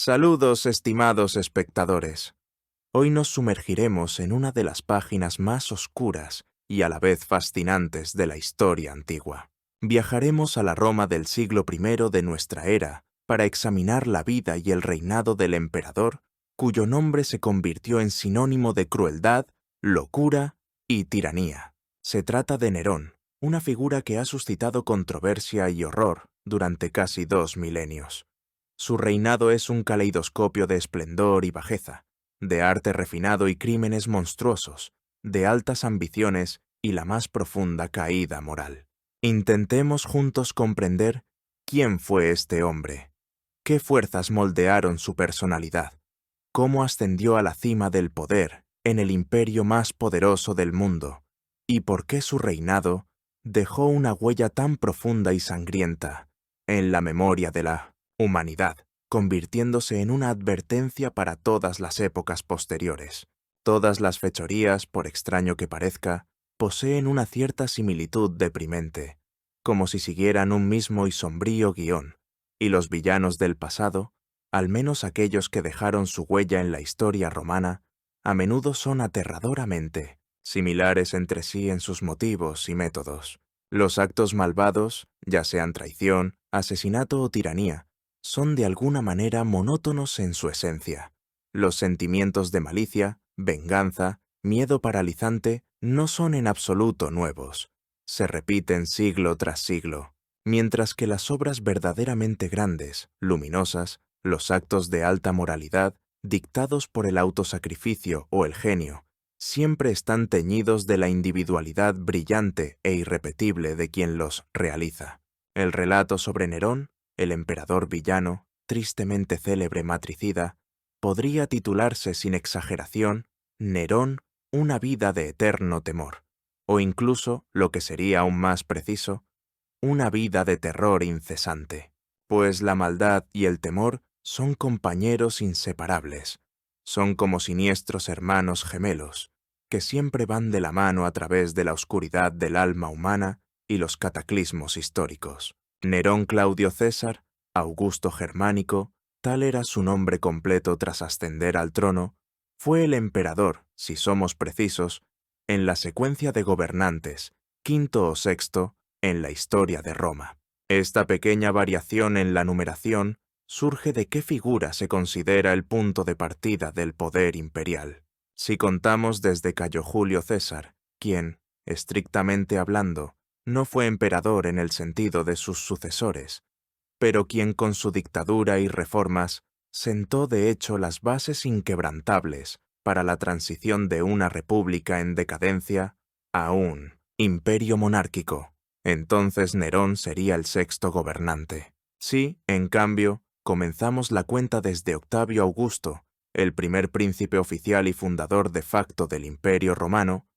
Saludos, estimados espectadores. Hoy nos sumergiremos en una de las páginas más oscuras y a la vez fascinantes de la historia antigua. Viajaremos a la Roma del siglo I de nuestra era para examinar la vida y el reinado del emperador, cuyo nombre se convirtió en sinónimo de crueldad, locura y tiranía. Se trata de Nerón, una figura que ha suscitado controversia y horror durante casi 2 milenios. Su reinado es un caleidoscopio de esplendor y bajeza, de arte refinado y crímenes monstruosos, de altas ambiciones y la más profunda caída moral. Intentemos juntos comprender quién fue este hombre, qué fuerzas moldearon su personalidad, cómo ascendió a la cima del poder en el imperio más poderoso del mundo, y por qué su reinado dejó una huella tan profunda y sangrienta en la memoria de la humanidad, convirtiéndose en una advertencia para todas las épocas posteriores. Todas las fechorías, por extraño que parezca, poseen una cierta similitud deprimente, como si siguieran un mismo y sombrío guión, y los villanos del pasado, al menos aquellos que dejaron su huella en la historia romana, a menudo son aterradoramente similares entre sí en sus motivos y métodos. Los actos malvados, ya sean traición, asesinato o tiranía, son de alguna manera monótonos en su esencia. Los sentimientos de malicia, venganza, miedo paralizante no son en absoluto nuevos. Se repiten siglo tras siglo, mientras que las obras verdaderamente grandes, luminosas, los actos de alta moralidad, dictados por el autosacrificio o el genio, siempre están teñidos de la individualidad brillante e irrepetible de quien los realiza. El relato sobre Nerón, el emperador villano, tristemente célebre matricida, podría titularse sin exageración Nerón, una vida de eterno temor, o incluso, lo que sería aún más preciso, una vida de terror incesante, pues la maldad y el temor son compañeros inseparables, son como siniestros hermanos gemelos, que siempre van de la mano a través de la oscuridad del alma humana y los cataclismos históricos. Nerón Claudio César, Augusto Germánico, tal era su nombre completo tras ascender al trono, fue el emperador, si somos precisos, en la secuencia de gobernantes, quinto o sexto, en la historia de Roma. Esta pequeña variación en la numeración surge de qué figura se considera el punto de partida del poder imperial. Si contamos desde Cayo Julio César, quien, estrictamente hablando, no fue emperador en el sentido de sus sucesores, pero quien con su dictadura y reformas sentó de hecho las bases inquebrantables para la transición de una república en decadencia a un imperio monárquico. Entonces Nerón sería el sexto gobernante. Si, en cambio, comenzamos la cuenta desde Octavio Augusto, el primer príncipe oficial y fundador de facto del Imperio Romano,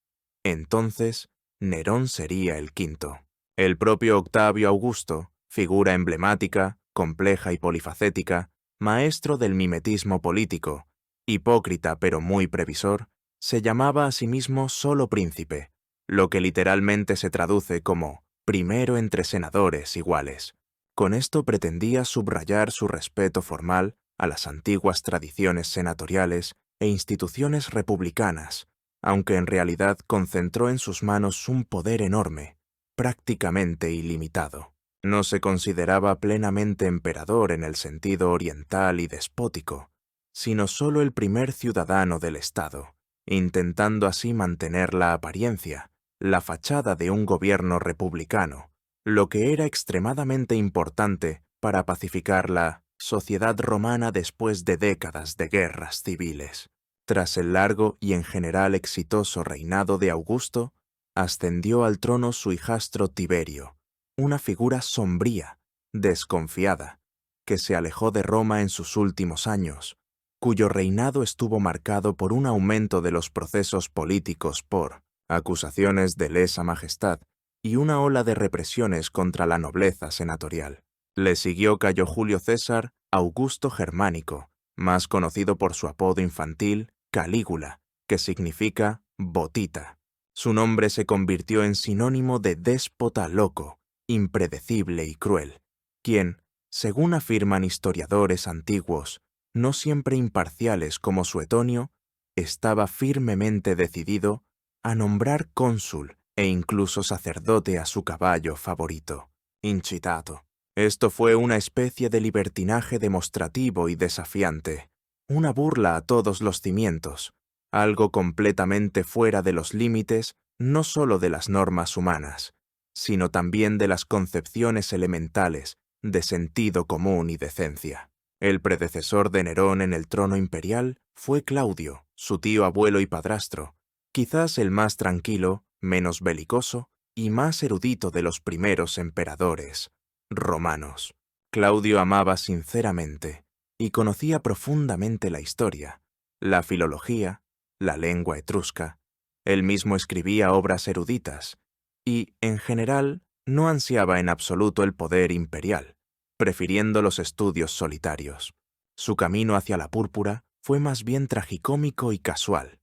entonces Nerón sería el quinto. El propio Octavio Augusto, figura emblemática, compleja y polifacética, maestro del mimetismo político, hipócrita pero muy previsor, se llamaba a sí mismo solo príncipe, lo que literalmente se traduce como primero entre senadores iguales. Con esto pretendía subrayar su respeto formal a las antiguas tradiciones senatoriales e instituciones republicanas, aunque en realidad concentró en sus manos un poder enorme, prácticamente ilimitado. No se consideraba plenamente emperador en el sentido oriental y despótico, sino solo el primer ciudadano del Estado, intentando así mantener la apariencia, la fachada de un gobierno republicano, lo que era extremadamente importante para pacificar la sociedad romana después de décadas de guerras civiles. Tras el largo y en general exitoso reinado de Augusto, ascendió al trono su hijastro Tiberio, una figura sombría, desconfiada, que se alejó de Roma en sus últimos años, cuyo reinado estuvo marcado por un aumento de los procesos políticos por acusaciones de lesa majestad y una ola de represiones contra la nobleza senatorial. Le siguió Cayo Julio César Augusto Germánico, más conocido por su apodo infantil Calígula, que significa botita. Su nombre se convirtió en sinónimo de déspota loco, impredecible y cruel, quien, según afirman historiadores antiguos, no siempre imparciales como Suetonio, estaba firmemente decidido a nombrar cónsul e incluso sacerdote a su caballo favorito, Incitato. Esto fue una especie de libertinaje demostrativo y desafiante, una burla a todos los cimientos, algo completamente fuera de los límites no solo de las normas humanas, sino también de las concepciones elementales de sentido común y decencia. El predecesor de Nerón en el trono imperial fue Claudio, su tío abuelo y padrastro, quizás el más tranquilo, menos belicoso y más erudito de los primeros emperadores romanos. Claudio amaba sinceramente y conocía profundamente la historia, la filología, la lengua etrusca. Él mismo escribía obras eruditas y, en general, no ansiaba en absoluto el poder imperial, prefiriendo los estudios solitarios. Su camino hacia la púrpura fue más bien tragicómico y casual.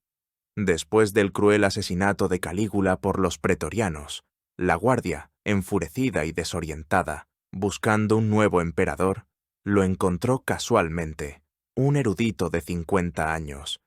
Después del cruel asesinato de Calígula por los pretorianos, la guardia, enfurecida y desorientada, buscando un nuevo emperador, lo encontró casualmente, un erudito de 50 años.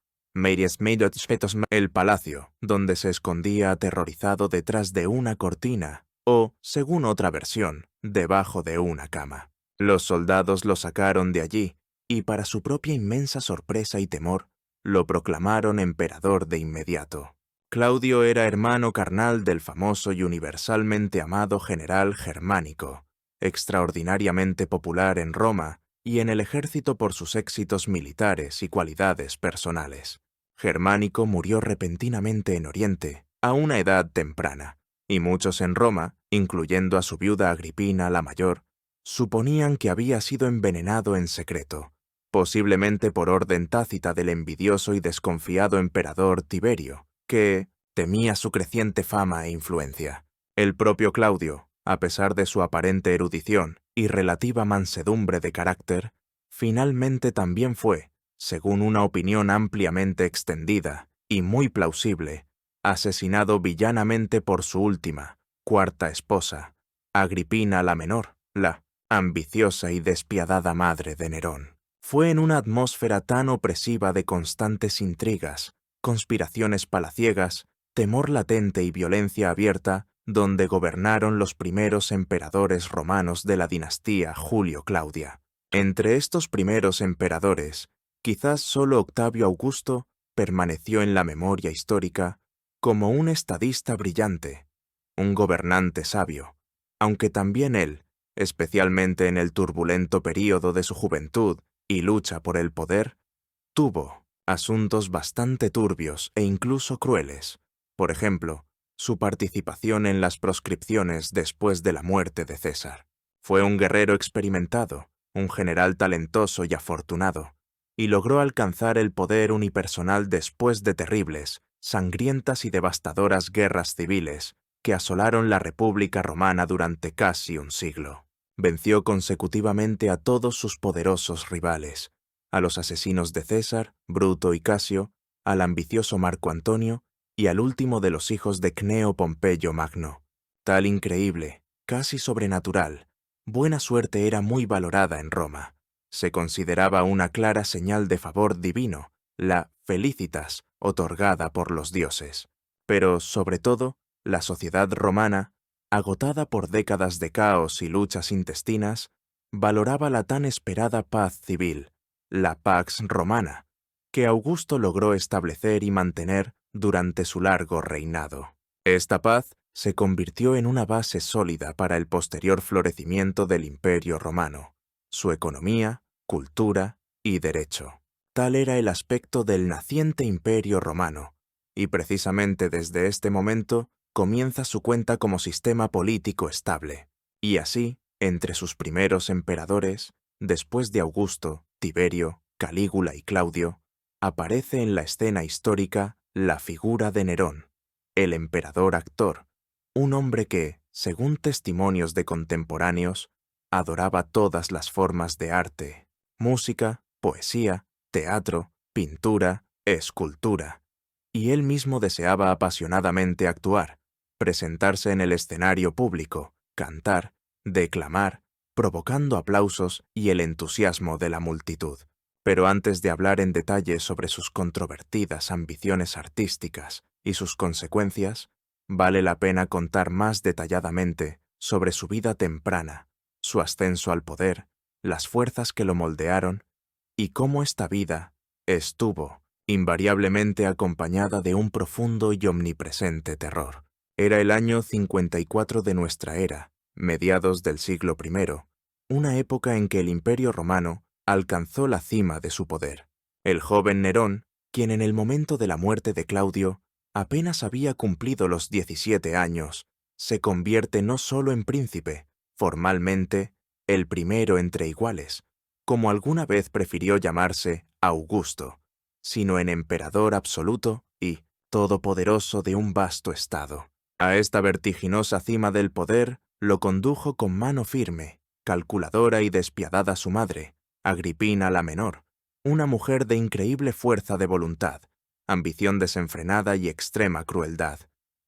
El palacio, donde se escondía aterrorizado detrás de una cortina, o, según otra versión, debajo de una cama. Los soldados lo sacaron de allí, y para su propia inmensa sorpresa y temor, lo proclamaron emperador de inmediato. Claudio era hermano carnal del famoso y universalmente amado general Germánico, extraordinariamente popular en Roma y en el ejército por sus éxitos militares y cualidades personales. Germánico murió repentinamente en Oriente, a una edad temprana, y muchos en Roma, incluyendo a su viuda Agripina la Mayor, suponían que había sido envenenado en secreto, posiblemente por orden tácita del envidioso y desconfiado emperador Tiberio, que temía su creciente fama e influencia. El propio Claudio, a pesar de su aparente erudición y relativa mansedumbre de carácter, finalmente también fue, según una opinión ampliamente extendida y muy plausible, asesinado villanamente por su última, cuarta esposa, Agripina la Menor, la ambiciosa y despiadada madre de Nerón. Fue en una atmósfera tan opresiva de constantes intrigas, conspiraciones palaciegas, temor latente y violencia abierta, donde gobernaron los primeros emperadores romanos de la dinastía Julio-Claudia. Entre estos primeros emperadores, quizás solo Octavio Augusto permaneció en la memoria histórica como un estadista brillante, un gobernante sabio, aunque también él, especialmente en el turbulento período de su juventud y lucha por el poder, tuvo asuntos bastante turbios e incluso crueles. Por ejemplo, su participación en las proscripciones después de la muerte de César. Fue un guerrero experimentado, un general talentoso y afortunado, y logró alcanzar el poder unipersonal después de terribles, sangrientas y devastadoras guerras civiles que asolaron la República Romana durante casi un siglo. Venció consecutivamente a todos sus poderosos rivales, a los asesinos de César, Bruto y Casio, al ambicioso Marco Antonio y al último de los hijos de Cneo Pompeyo Magno. Tal increíble, casi sobrenatural, buena suerte era muy valorada en Roma. Se consideraba una clara señal de favor divino, la felicitas otorgada por los dioses. Pero, sobre todo, la sociedad romana, agotada por décadas de caos y luchas intestinas, valoraba la tan esperada paz civil, la Pax Romana, que Augusto logró establecer y mantener durante su largo reinado. Esta paz se convirtió en una base sólida para el posterior florecimiento del Imperio Romano, su economía, cultura y derecho. Tal era el aspecto del naciente Imperio Romano, y precisamente desde este momento comienza su cuenta como sistema político estable. Y así, entre sus primeros emperadores, después de Augusto, Tiberio, Calígula y Claudio, aparece en la escena histórica la figura de Nerón, el emperador actor, un hombre que, según testimonios de contemporáneos, adoraba todas las formas de arte, música, poesía, teatro, pintura, escultura, y él mismo deseaba apasionadamente actuar, presentarse en el escenario público, cantar, declamar, provocando aplausos y el entusiasmo de la multitud. Pero antes de hablar en detalle sobre sus controvertidas ambiciones artísticas y sus consecuencias, vale la pena contar más detalladamente sobre su vida temprana, su ascenso al poder, las fuerzas que lo moldearon y cómo esta vida estuvo invariablemente acompañada de un profundo y omnipresente terror. Era el año 54 de nuestra era, mediados del siglo I, una época en que el Imperio Romano alcanzó la cima de su poder. El joven Nerón, quien en el momento de la muerte de Claudio apenas había cumplido los 17 años, se convierte no solo en príncipe, formalmente, el primero entre iguales, como alguna vez prefirió llamarse Augusto, sino en emperador absoluto y todopoderoso de un vasto estado. A esta vertiginosa cima del poder lo condujo con mano firme, calculadora y despiadada su madre, Agripina la menor, una mujer de increíble fuerza de voluntad, ambición desenfrenada y extrema crueldad,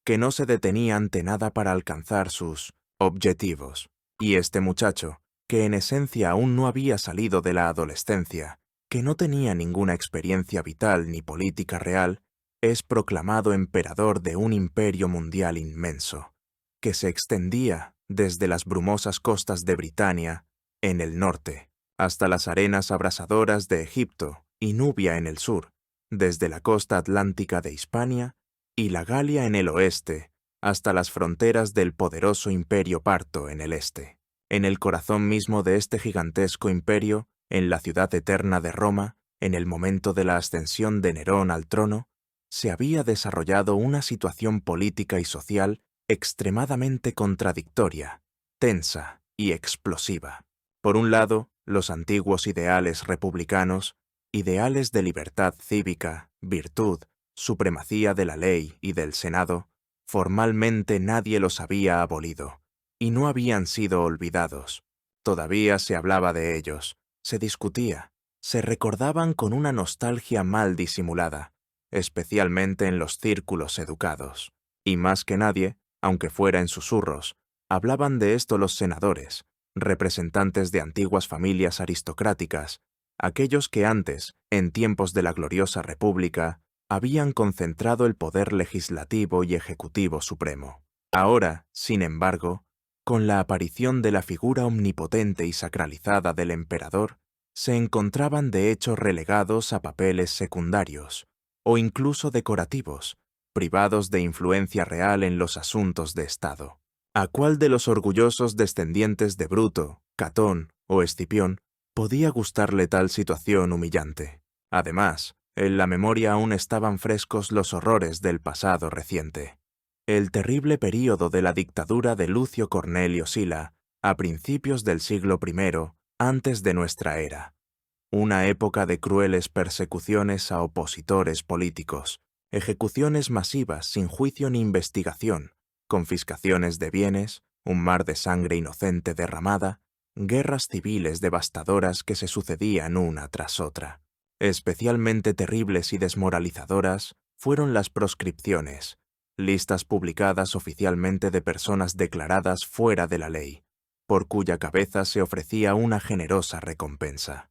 que no se detenía ante nada para alcanzar sus objetivos. Y este muchacho, que en esencia aún no había salido de la adolescencia, que no tenía ninguna experiencia vital ni política real, es proclamado emperador de un imperio mundial inmenso, que se extendía desde las brumosas costas de Britania, en el norte, hasta las arenas abrasadoras de Egipto y Nubia en el sur, desde la costa atlántica de Hispania y la Galia en el oeste, hasta las fronteras del poderoso imperio parto en el este. En el corazón mismo de este gigantesco imperio, en la ciudad eterna de Roma, en el momento de la ascensión de Nerón al trono, se había desarrollado una situación política y social extremadamente contradictoria, tensa y explosiva. Por un lado, los antiguos ideales republicanos, ideales de libertad cívica, virtud, supremacía de la ley y del Senado, formalmente nadie los había abolido, y no habían sido olvidados. Todavía se hablaba de ellos, se discutía, se recordaban con una nostalgia mal disimulada, especialmente en los círculos educados. Y más que nadie, aunque fuera en susurros, hablaban de esto los senadores, representantes de antiguas familias aristocráticas, aquellos que antes, en tiempos de la gloriosa República, habían concentrado el poder legislativo y ejecutivo supremo. Ahora, sin embargo, con la aparición de la figura omnipotente y sacralizada del emperador, se encontraban de hecho relegados a papeles secundarios, o incluso decorativos, privados de influencia real en los asuntos de Estado. ¿A cuál de los orgullosos descendientes de Bruto, Catón o Escipión podía gustarle tal situación humillante? Además, en la memoria aún estaban frescos los horrores del pasado reciente. El terrible período de la dictadura de Lucio Cornelio Sila, a principios del siglo I, antes de nuestra era. Una época de crueles persecuciones a opositores políticos, ejecuciones masivas sin juicio ni investigación, confiscaciones de bienes, un mar de sangre inocente derramada, guerras civiles devastadoras que se sucedían una tras otra. Especialmente terribles y desmoralizadoras fueron las proscripciones, listas publicadas oficialmente de personas declaradas fuera de la ley, por cuya cabeza se ofrecía una generosa recompensa.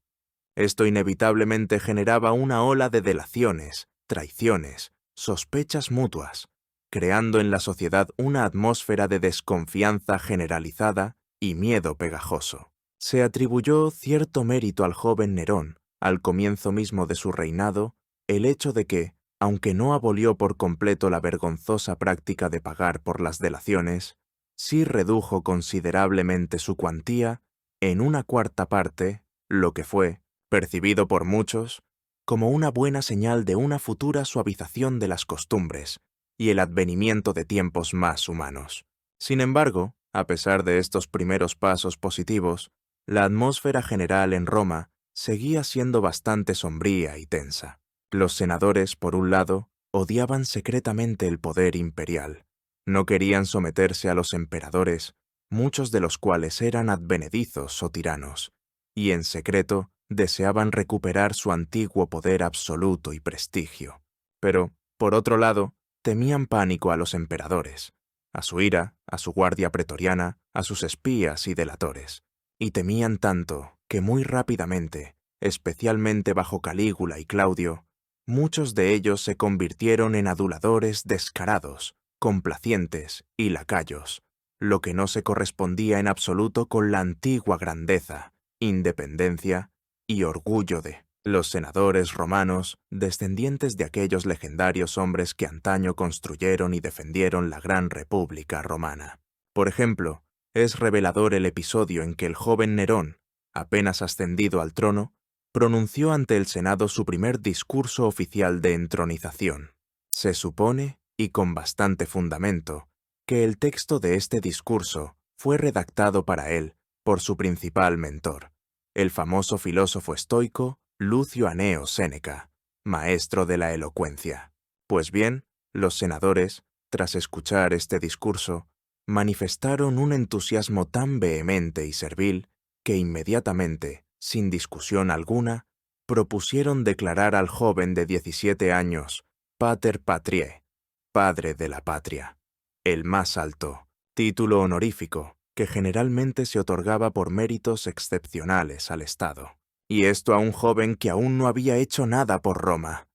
Esto inevitablemente generaba una ola de delaciones, traiciones, sospechas mutuas, creando en la sociedad una atmósfera de desconfianza generalizada y miedo pegajoso. Se atribuyó cierto mérito al joven Nerón, al comienzo mismo de su reinado, el hecho de que, aunque no abolió por completo la vergonzosa práctica de pagar por las delaciones, sí redujo considerablemente su cuantía en una cuarta parte, lo que fue, percibido por muchos, como una buena señal de una futura suavización de las costumbres y el advenimiento de tiempos más humanos. Sin embargo, a pesar de estos primeros pasos positivos, la atmósfera general en Roma seguía siendo bastante sombría y tensa. Los senadores, por un lado, odiaban secretamente el poder imperial. No querían someterse a los emperadores, muchos de los cuales eran advenedizos o tiranos, y en secreto deseaban recuperar su antiguo poder absoluto y prestigio. Pero, por otro lado, temían pánico a los emperadores, a su ira, a su guardia pretoriana, a sus espías y delatores. Y temían tanto que muy rápidamente, especialmente bajo Calígula y Claudio, muchos de ellos se convirtieron en aduladores descarados, complacientes y lacayos, lo que no se correspondía en absoluto con la antigua grandeza, independencia y orgullo de los senadores romanos, descendientes de aquellos legendarios hombres que antaño construyeron y defendieron la gran república romana. Por ejemplo, es revelador el episodio en que el joven Nerón, apenas ascendido al trono, pronunció ante el Senado su primer discurso oficial de entronización. Se supone, y con bastante fundamento, que el texto de este discurso fue redactado para él por su principal mentor, el famoso filósofo estoico Lucio Aneo Séneca, maestro de la elocuencia. Pues bien, los senadores, tras escuchar este discurso, manifestaron un entusiasmo tan vehemente y servil que inmediatamente, sin discusión alguna, propusieron declarar al joven de 17 años Pater Patriae, padre de la patria, el más alto título honorífico que generalmente se otorgaba por méritos excepcionales al Estado. Y esto a un joven que aún no había hecho nada por Roma.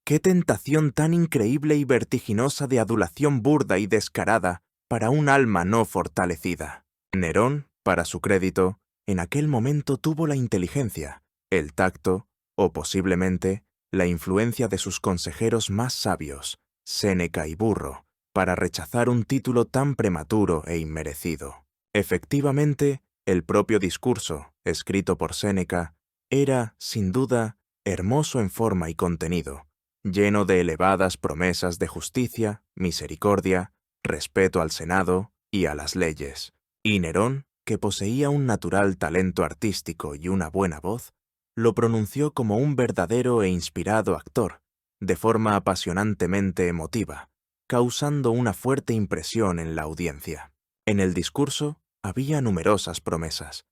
¡Qué tentación tan increíble y vertiginosa de adulación burda y descarada para un alma no fortalecida! Nerón, para su crédito, en aquel momento tuvo la inteligencia, el tacto, o posiblemente, la influencia de sus consejeros más sabios, Séneca y Burro, para rechazar un título tan prematuro e inmerecido. Efectivamente, el propio discurso, escrito por Séneca, era, sin duda, hermoso en forma y contenido, lleno de elevadas promesas de justicia, misericordia, respeto al Senado y a las leyes. Y Nerón, que poseía un natural talento artístico y una buena voz, lo pronunció como un verdadero e inspirado actor, de forma apasionantemente emotiva, causando una fuerte impresión en la audiencia. En el discurso había numerosas promesas,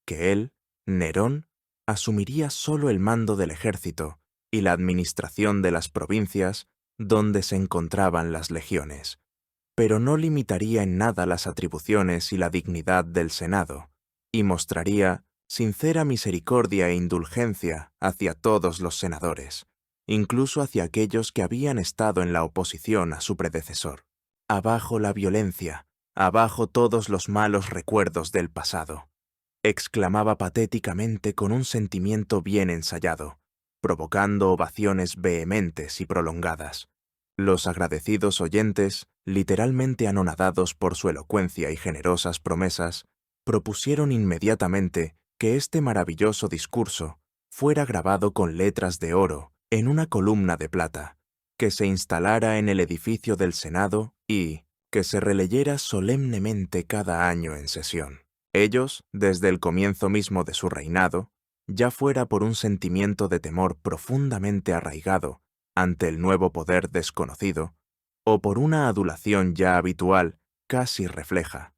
que él, Nerón, asumiría solo el mando del ejército y la administración de las provincias donde se encontraban las legiones, pero no limitaría en nada las atribuciones y la dignidad del Senado, y mostraría sincera misericordia e indulgencia hacia todos los senadores, incluso hacia aquellos que habían estado en la oposición a su predecesor. Abajo la violencia, abajo todos los malos recuerdos del pasado, exclamaba patéticamente con un sentimiento bien ensayado, provocando ovaciones vehementes y prolongadas. Los agradecidos oyentes, literalmente anonadados por su elocuencia y generosas promesas, propusieron inmediatamente que este maravilloso discurso fuera grabado con letras de oro en una columna de plata, que se instalara en el edificio del Senado y que se releyera solemnemente cada año en sesión. Ellos, desde el comienzo mismo de su reinado, ya fuera por un sentimiento de temor profundamente arraigado ante el nuevo poder desconocido, o por una adulación ya habitual, casi refleja,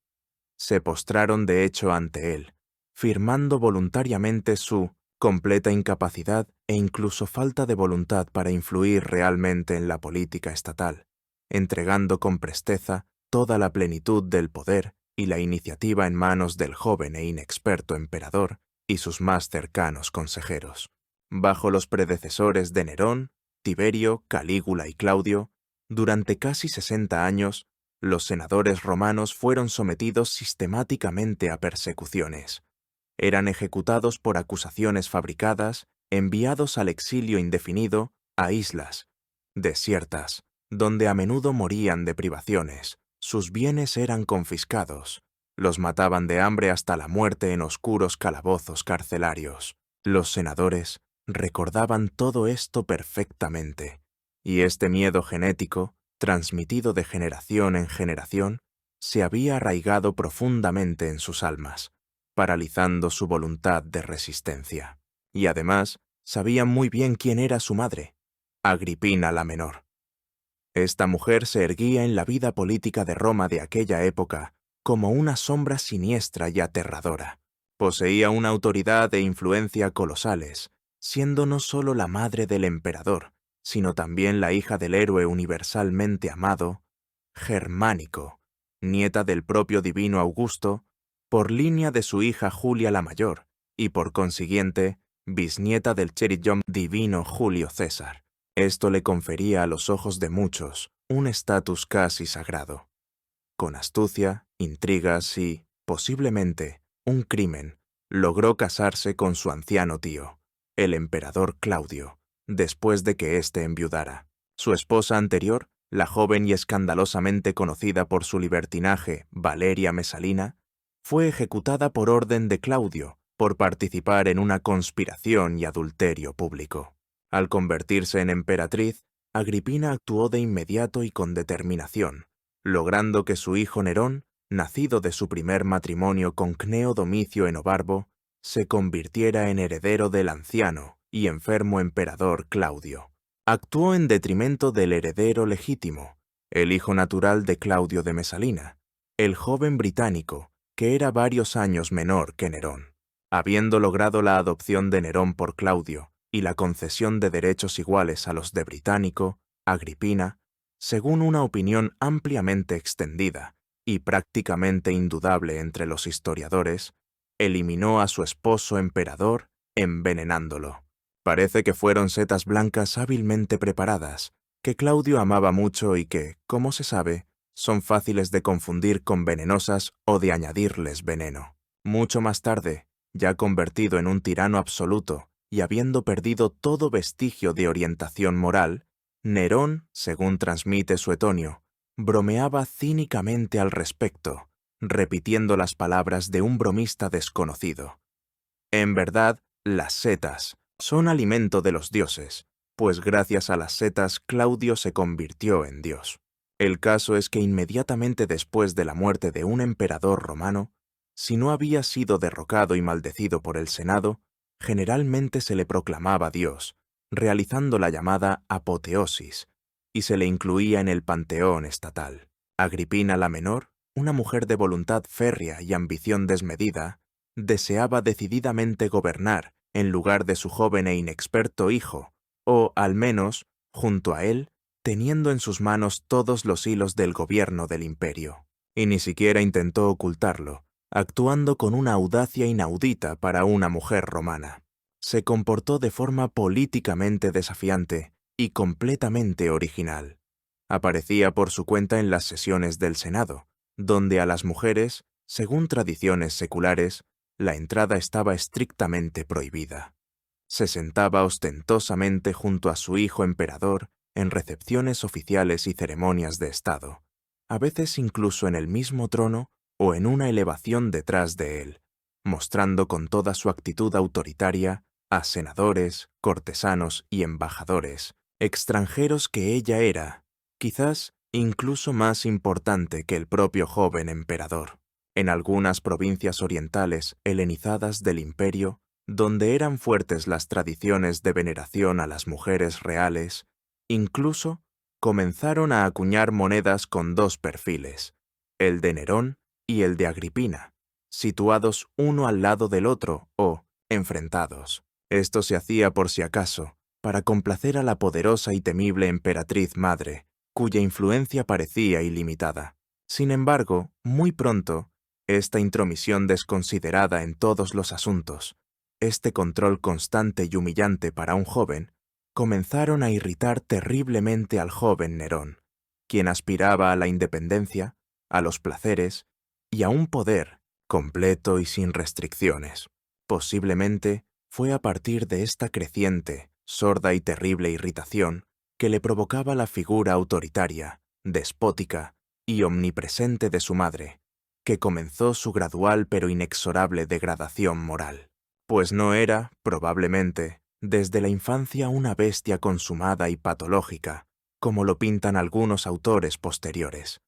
se postraron de hecho ante él, firmando voluntariamente su completa incapacidad e incluso falta de voluntad para influir realmente en la política estatal, entregando con presteza toda la plenitud del poder y la iniciativa en manos del joven e inexperto emperador y sus más cercanos consejeros. Bajo los predecesores de Nerón, Tiberio, Calígula y Claudio, durante casi 60 años, los senadores romanos fueron sometidos sistemáticamente a persecuciones. Eran ejecutados por acusaciones fabricadas, enviados al exilio indefinido a islas desiertas, donde a menudo morían de privaciones. Sus bienes eran confiscados, los mataban de hambre hasta la muerte en oscuros calabozos carcelarios. Los senadores recordaban todo esto perfectamente, y este miedo genético, transmitido de generación en generación, se había arraigado profundamente en sus almas, paralizando su voluntad de resistencia. Y además, sabían muy bien quién era su madre, Agripina la Menor. Esta mujer se erguía en la vida política de Roma de aquella época como una sombra siniestra y aterradora. Poseía una autoridad e influencia colosales, siendo no solo la madre del emperador, sino también la hija del héroe universalmente amado, Germánico, nieta del propio divino Augusto, por línea de su hija Julia la Mayor, y por consiguiente, bisnieta del cherigium divino Julio César. Esto le confería a los ojos de muchos un estatus casi sagrado. Con astucia, intrigas y, posiblemente, un crimen, logró casarse con su anciano tío, el emperador Claudio, después de que éste enviudara. Su esposa anterior, la joven y escandalosamente conocida por su libertinaje Valeria Mesalina, fue ejecutada por orden de Claudio por participar en una conspiración y adulterio público. Al convertirse en emperatriz, Agripina actuó de inmediato y con determinación, logrando que su hijo Nerón, nacido de su primer matrimonio con Cneo Domicio Enobarbo, se convirtiera en heredero del anciano y enfermo emperador Claudio. Actuó en detrimento del heredero legítimo, el hijo natural de Claudio de Mesalina, el joven británico, que era varios años menor que Nerón. Habiendo logrado la adopción de Nerón por Claudio y la concesión de derechos iguales a los de Británico, Agripina, según una opinión ampliamente extendida y prácticamente indudable entre los historiadores, eliminó a su esposo emperador envenenándolo. Parece que fueron setas blancas hábilmente preparadas, que Claudio amaba mucho y que, como se sabe, son fáciles de confundir con venenosas o de añadirles veneno. Mucho más tarde, ya convertido en un tirano absoluto y habiendo perdido todo vestigio de orientación moral, Nerón, según transmite Suetonio, bromeaba cínicamente al respecto, repitiendo las palabras de un bromista desconocido. En verdad, las setas son alimento de los dioses, pues gracias a las setas Claudio se convirtió en dios. El caso es que inmediatamente después de la muerte de un emperador romano, si no había sido derrocado y maldecido por el Senado, generalmente se le proclamaba dios, realizando la llamada apoteosis, y se le incluía en el panteón estatal. Agripina la Menor, una mujer de voluntad férrea y ambición desmedida, deseaba decididamente gobernar en lugar de su joven e inexperto hijo, o, al menos, junto a él, teniendo en sus manos todos los hilos del gobierno del imperio. Y ni siquiera intentó ocultarlo, actuando con una audacia inaudita para una mujer romana. Se comportó de forma políticamente desafiante y completamente original. Aparecía por su cuenta en las sesiones del Senado, donde a las mujeres, según tradiciones seculares, la entrada estaba estrictamente prohibida. Se sentaba ostentosamente junto a su hijo emperador en recepciones oficiales y ceremonias de Estado, a veces incluso en el mismo trono o en una elevación detrás de él, mostrando con toda su actitud autoritaria a senadores, cortesanos y embajadores, extranjeros que ella era, quizás incluso más importante que el propio joven emperador. En algunas provincias orientales helenizadas del imperio, donde eran fuertes las tradiciones de veneración a las mujeres reales, incluso comenzaron a acuñar monedas con dos perfiles, el de Nerón y el de Agripina, situados uno al lado del otro o enfrentados. Esto se hacía por si acaso, para complacer a la poderosa y temible emperatriz madre, cuya influencia parecía ilimitada. Sin embargo, muy pronto, esta intromisión desconsiderada en todos los asuntos, este control constante y humillante para un joven, comenzaron a irritar terriblemente al joven Nerón, quien aspiraba a la independencia, a los placeres y a un poder completo y sin restricciones. Posiblemente fue a partir de esta creciente, sorda y terrible irritación que le provocaba la figura autoritaria, despótica y omnipresente de su madre, que comenzó su gradual pero inexorable degradación moral. Pues no era, probablemente, desde la infancia una bestia consumada y patológica, como lo pintan algunos autores posteriores.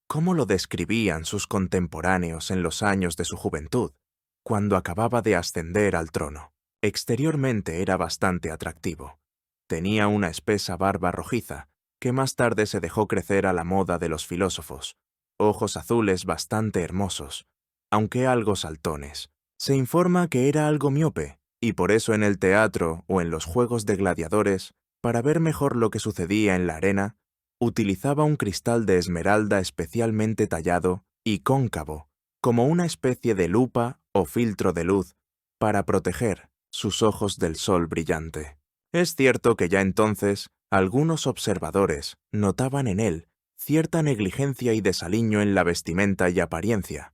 ¿Cómo lo describían sus contemporáneos en los años de su juventud, cuando acababa de ascender al trono? Exteriormente era bastante atractivo. Tenía una espesa barba rojiza, que más tarde se dejó crecer a la moda de los filósofos, ojos azules bastante hermosos, aunque algo saltones. Se informa que era algo miope, y por eso en el teatro o en los juegos de gladiadores, para ver mejor lo que sucedía en la arena, utilizaba un cristal de esmeralda especialmente tallado y cóncavo, como una especie de lupa o filtro de luz, para proteger, sus ojos del sol brillante. Es cierto que ya entonces algunos observadores notaban en él cierta negligencia y desaliño en la vestimenta y apariencia.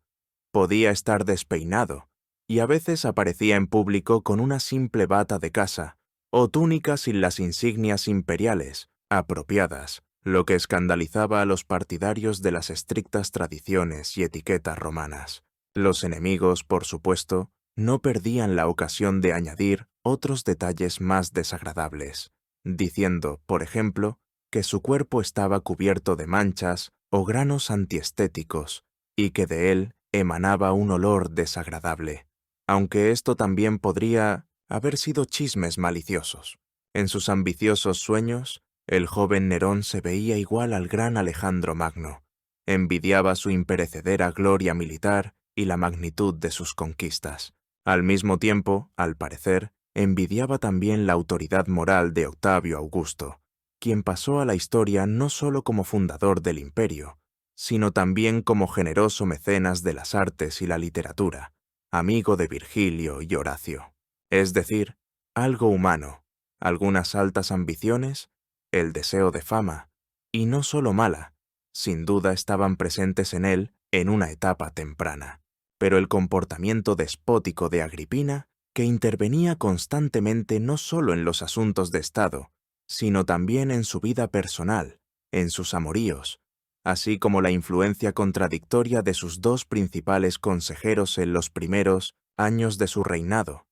Podía estar despeinado, y a veces aparecía en público con una simple bata de casa o túnica sin las insignias imperiales apropiadas, lo que escandalizaba a los partidarios de las estrictas tradiciones y etiquetas romanas. Los enemigos, por supuesto, no perdían la ocasión de añadir otros detalles más desagradables, diciendo, por ejemplo, que su cuerpo estaba cubierto de manchas o granos antiestéticos y que de él emanaba un olor desagradable, aunque esto también podría haber sido chismes maliciosos. En sus ambiciosos sueños, el joven Nerón se veía igual al gran Alejandro Magno, envidiaba su imperecedera gloria militar y la magnitud de sus conquistas. Al mismo tiempo, al parecer, envidiaba también la autoridad moral de Octavio Augusto, quien pasó a la historia no solo como fundador del imperio, sino también como generoso mecenas de las artes y la literatura, amigo de Virgilio y Horacio. Es decir, algo humano, algunas altas ambiciones, el deseo de fama, y no solo mala, sin duda estaban presentes en él en una etapa temprana. Pero el comportamiento despótico de Agripina, que intervenía constantemente no solo en los asuntos de Estado, sino también en su vida personal, en sus amoríos, así como la influencia contradictoria de sus dos principales consejeros en los primeros años de su reinado,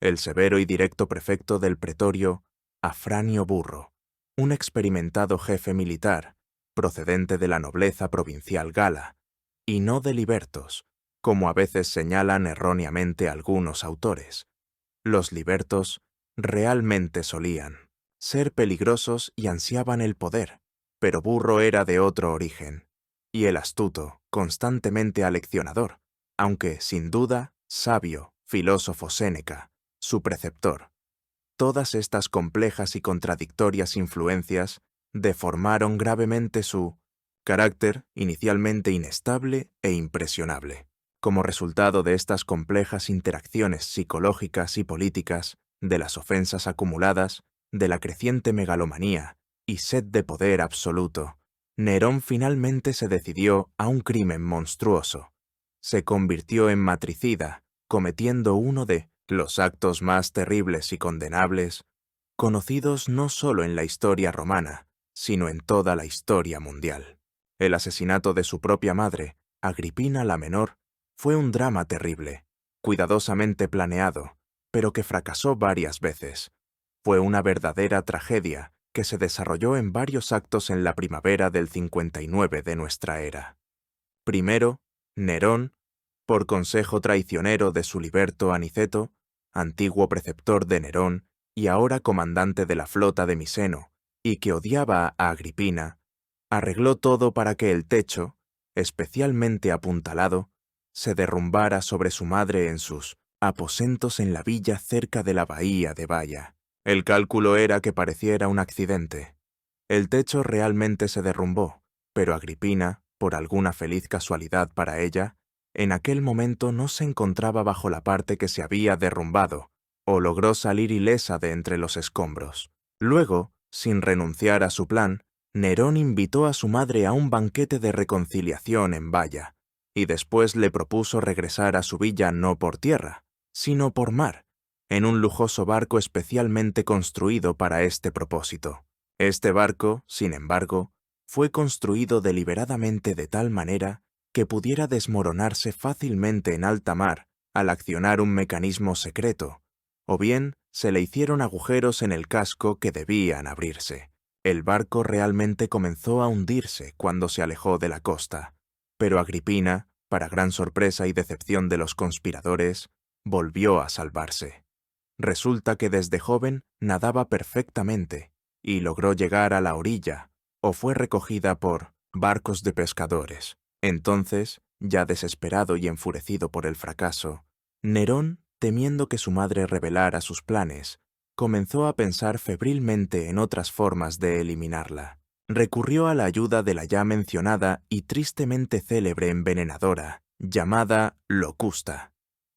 el severo y directo prefecto del pretorio, Afranio Burro, un experimentado jefe militar, procedente de la nobleza provincial gala, y no de libertos, como a veces señalan erróneamente algunos autores. Los libertos realmente solían ser peligrosos y ansiaban el poder, pero Burro era de otro origen, y el astuto, constantemente aleccionador, aunque, sin duda, sabio, filósofo Séneca, su preceptor. Todas estas complejas y contradictorias influencias deformaron gravemente su carácter inicialmente inestable e impresionable. Como resultado de estas complejas interacciones psicológicas y políticas, de las ofensas acumuladas, de la creciente megalomanía y sed de poder absoluto, Nerón finalmente se decidió a un crimen monstruoso. Se convirtió en matricida, cometiendo uno de los actos más terribles y condenables, conocidos no solo en la historia romana, sino en toda la historia mundial. El asesinato de su propia madre, Agripina la Menor, fue un drama terrible, cuidadosamente planeado, pero que fracasó varias veces. Fue una verdadera tragedia que se desarrolló en varios actos en la primavera del 59 de nuestra era. Primero, Nerón, por consejo traicionero de su liberto Aniceto, antiguo preceptor de Nerón y ahora comandante de la flota de Miseno, y que odiaba a Agripina, arregló todo para que el techo, especialmente apuntalado, se derrumbara sobre su madre en sus aposentos en la villa cerca de la bahía de Baia. El cálculo era que pareciera un accidente. El techo realmente se derrumbó, pero Agripina, por alguna feliz casualidad para ella, en aquel momento no se encontraba bajo la parte que se había derrumbado, o logró salir ilesa de entre los escombros. Luego, sin renunciar a su plan, Nerón invitó a su madre a un banquete de reconciliación en Baia, y después le propuso regresar a su villa no por tierra, sino por mar, en un lujoso barco especialmente construido para este propósito. Este barco, sin embargo, fue construido deliberadamente de tal manera que pudiera desmoronarse fácilmente en alta mar al accionar un mecanismo secreto, o bien se le hicieron agujeros en el casco que debían abrirse. El barco realmente comenzó a hundirse cuando se alejó de la costa, pero Agripina, para gran sorpresa y decepción de los conspiradores, volvió a salvarse. Resulta que desde joven nadaba perfectamente y logró llegar a la orilla, o fue recogida por barcos de pescadores. Entonces, ya desesperado y enfurecido por el fracaso, Nerón, temiendo que su madre revelara sus planes, comenzó a pensar febrilmente en otras formas de eliminarla. Recurrió a la ayuda de la ya mencionada y tristemente célebre envenenadora, llamada Locusta.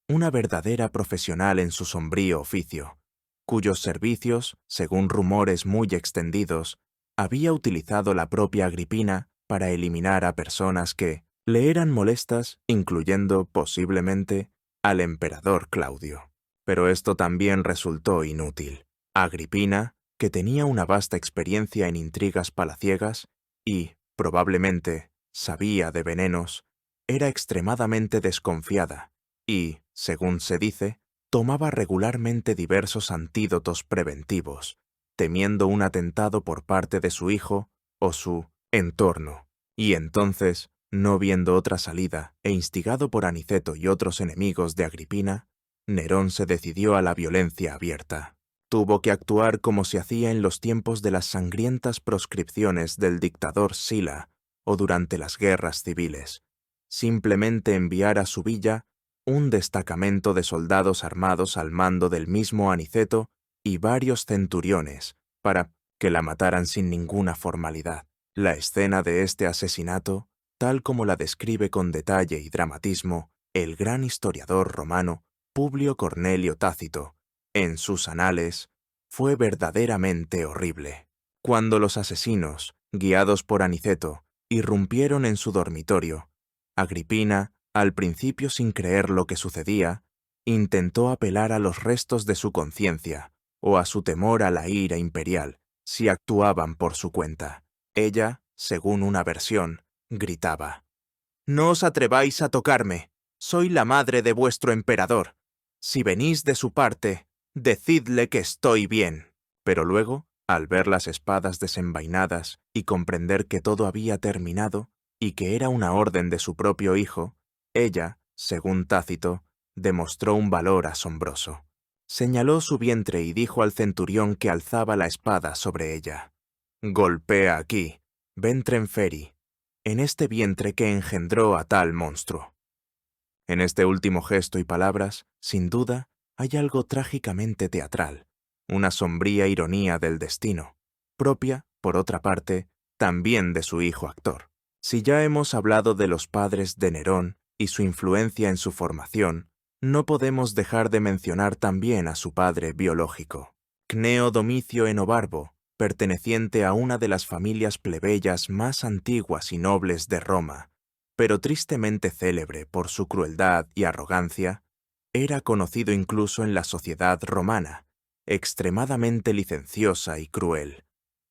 una verdadera profesional en su sombrío oficio, cuyos servicios, según rumores muy extendidos, había utilizado la propia Agripina para eliminar a personas que le eran molestas, incluyendo, posiblemente, al emperador Claudio. Pero esto también resultó inútil. Agripina, que tenía una vasta experiencia en intrigas palaciegas y, probablemente, sabía de venenos, era extremadamente desconfiada y, según se dice, tomaba regularmente diversos antídotos preventivos, temiendo un atentado por parte de su hijo o su entorno. Y entonces, no viendo otra salida e instigado por Aniceto y otros enemigos de Agripina, Nerón se decidió a la violencia abierta. Tuvo que actuar como se hacía en los tiempos de las sangrientas proscripciones del dictador Sila o durante las guerras civiles. Simplemente enviar a su villa un destacamento de soldados armados al mando del mismo Aniceto y varios centuriones para que la mataran sin ninguna formalidad. La escena de este asesinato, tal como la describe con detalle y dramatismo el gran historiador romano Publio Cornelio Tácito, en sus anales, fue verdaderamente horrible. Cuando los asesinos, guiados por Aniceto, irrumpieron en su dormitorio, Agripina, al principio sin creer lo que sucedía, intentó apelar a los restos de su conciencia o a su temor a la ira imperial si actuaban por su cuenta. Ella, según una versión, gritaba: «No os atreváis a tocarme, soy la madre de vuestro emperador. Si venís de su parte, decidle que estoy bien». Pero luego, al ver las espadas desenvainadas y comprender que todo había terminado y que era una orden de su propio hijo, ella, según Tácito, demostró un valor asombroso. Señaló su vientre y dijo al centurión que alzaba la espada sobre ella: «Golpea aquí, ventrem feri, en este vientre que engendró a tal monstruo». En este último gesto y palabras, sin duda, hay algo trágicamente teatral, una sombría ironía del destino, propia, por otra parte, también de su hijo actor. Si ya hemos hablado de los padres de Nerón y su influencia en su formación, no podemos dejar de mencionar también a su padre biológico, Cneo Domicio Enobarbo, perteneciente a una de las familias plebeyas más antiguas y nobles de Roma, pero tristemente célebre por su crueldad y arrogancia, era conocido incluso en la sociedad romana, extremadamente licenciosa y cruel,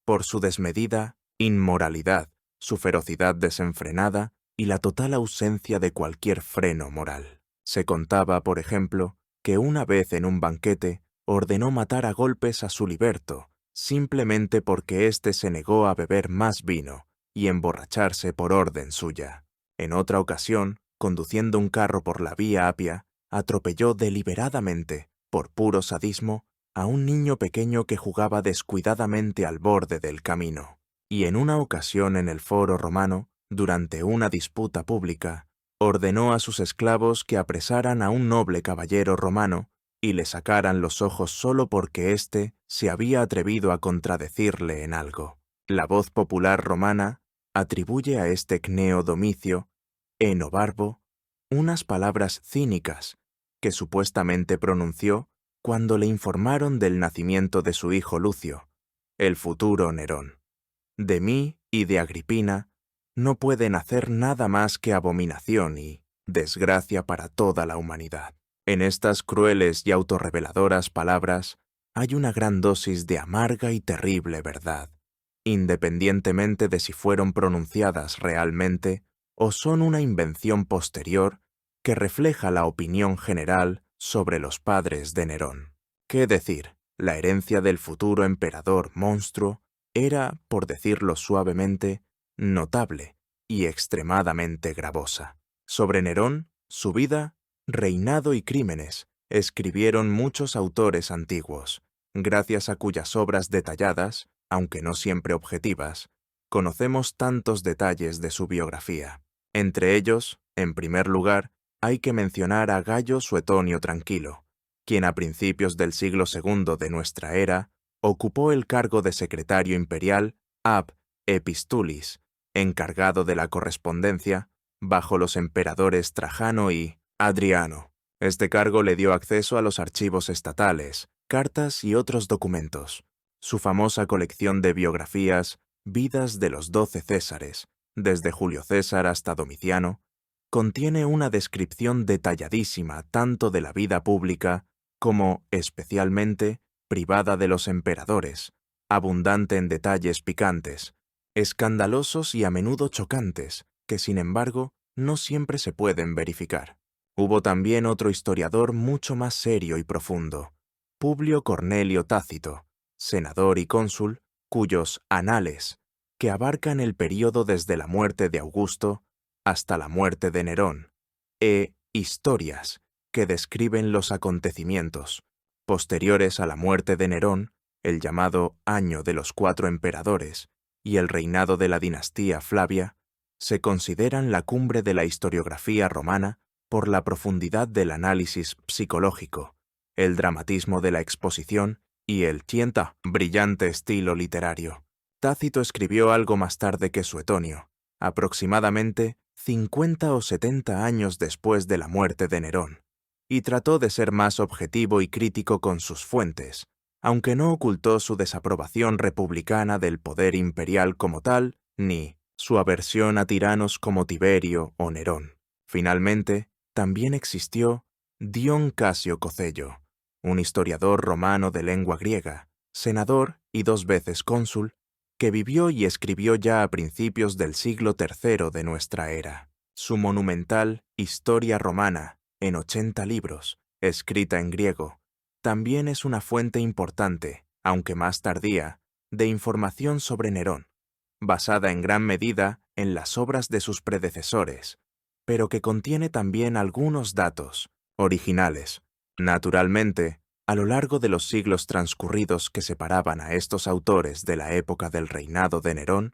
por su desmedida inmoralidad, su ferocidad desenfrenada y la total ausencia de cualquier freno moral. Se contaba, por ejemplo, que una vez en un banquete ordenó matar a golpes a su liberto, simplemente porque éste se negó a beber más vino y emborracharse por orden suya. En otra ocasión, conduciendo un carro por la vía Apia, atropelló deliberadamente, por puro sadismo, a un niño pequeño que jugaba descuidadamente al borde del camino. Y en una ocasión en el foro romano, durante una disputa pública, ordenó a sus esclavos que apresaran a un noble caballero romano y le sacaran los ojos solo porque éste se había atrevido a contradecirle en algo. La voz popular romana atribuye a este Cneo Domicio, Enobarbo, unas palabras cínicas que supuestamente pronunció cuando le informaron del nacimiento de su hijo Lucio, el futuro Nerón. De mí y de Agripina no puede nacer nada más que abominación y desgracia para toda la humanidad. En estas crueles y autorreveladoras palabras hay una gran dosis de amarga y terrible verdad, independientemente de si fueron pronunciadas realmente o son una invención posterior que refleja la opinión general sobre los padres de Nerón. ¿Qué decir? La herencia del futuro emperador monstruo era, por decirlo suavemente, notable y extremadamente gravosa. Sobre Nerón, su vida, reinado y crímenes, escribieron muchos autores antiguos, gracias a cuyas obras detalladas, aunque no siempre objetivas, conocemos tantos detalles de su biografía. Entre ellos, en primer lugar, hay que mencionar a Gayo Suetonio Tranquilo, quien a principios del siglo II de nuestra era ocupó el cargo de secretario imperial ab epistulis, encargado de la correspondencia, bajo los emperadores Trajano y Adriano. Este cargo le dio acceso a los archivos estatales, cartas y otros documentos. Su famosa colección de biografías, Vidas de los 12 Césares, desde Julio César hasta Domiciano, contiene una descripción detalladísima tanto de la vida pública como, especialmente, privada de los emperadores, abundante en detalles picantes, escandalosos y a menudo chocantes, que sin embargo no siempre se pueden verificar. Hubo también otro historiador mucho más serio y profundo, Publio Cornelio Tácito, senador y cónsul, cuyos Anales, que abarcan el período desde la muerte de Augusto hasta la muerte de Nerón, Historias, que describen los acontecimientos posteriores a la muerte de Nerón, el llamado Año de los 4 Emperadores, y el reinado de la dinastía Flavia, se consideran la cumbre de la historiografía romana por la profundidad del análisis psicológico, el dramatismo de la exposición y el brillante estilo literario. Tácito escribió algo más tarde que Suetonio, aproximadamente 50 o 70 años después de la muerte de Nerón, y trató de ser más objetivo y crítico con sus fuentes, aunque no ocultó su desaprobación republicana del poder imperial como tal, ni su aversión a tiranos como Tiberio o Nerón. Finalmente, también existió Dion Casio Cocello, un historiador romano de lengua griega, senador y 2 veces cónsul, que vivió y escribió ya a principios del siglo III de nuestra era. Su monumental Historia Romana, en 80 libros, escrita en griego, también es una fuente importante, aunque más tardía, de información sobre Nerón, basada en gran medida en las obras de sus predecesores, pero que contiene también algunos datos originales. Naturalmente, a lo largo de los siglos transcurridos que separaban a estos autores de la época del reinado de Nerón,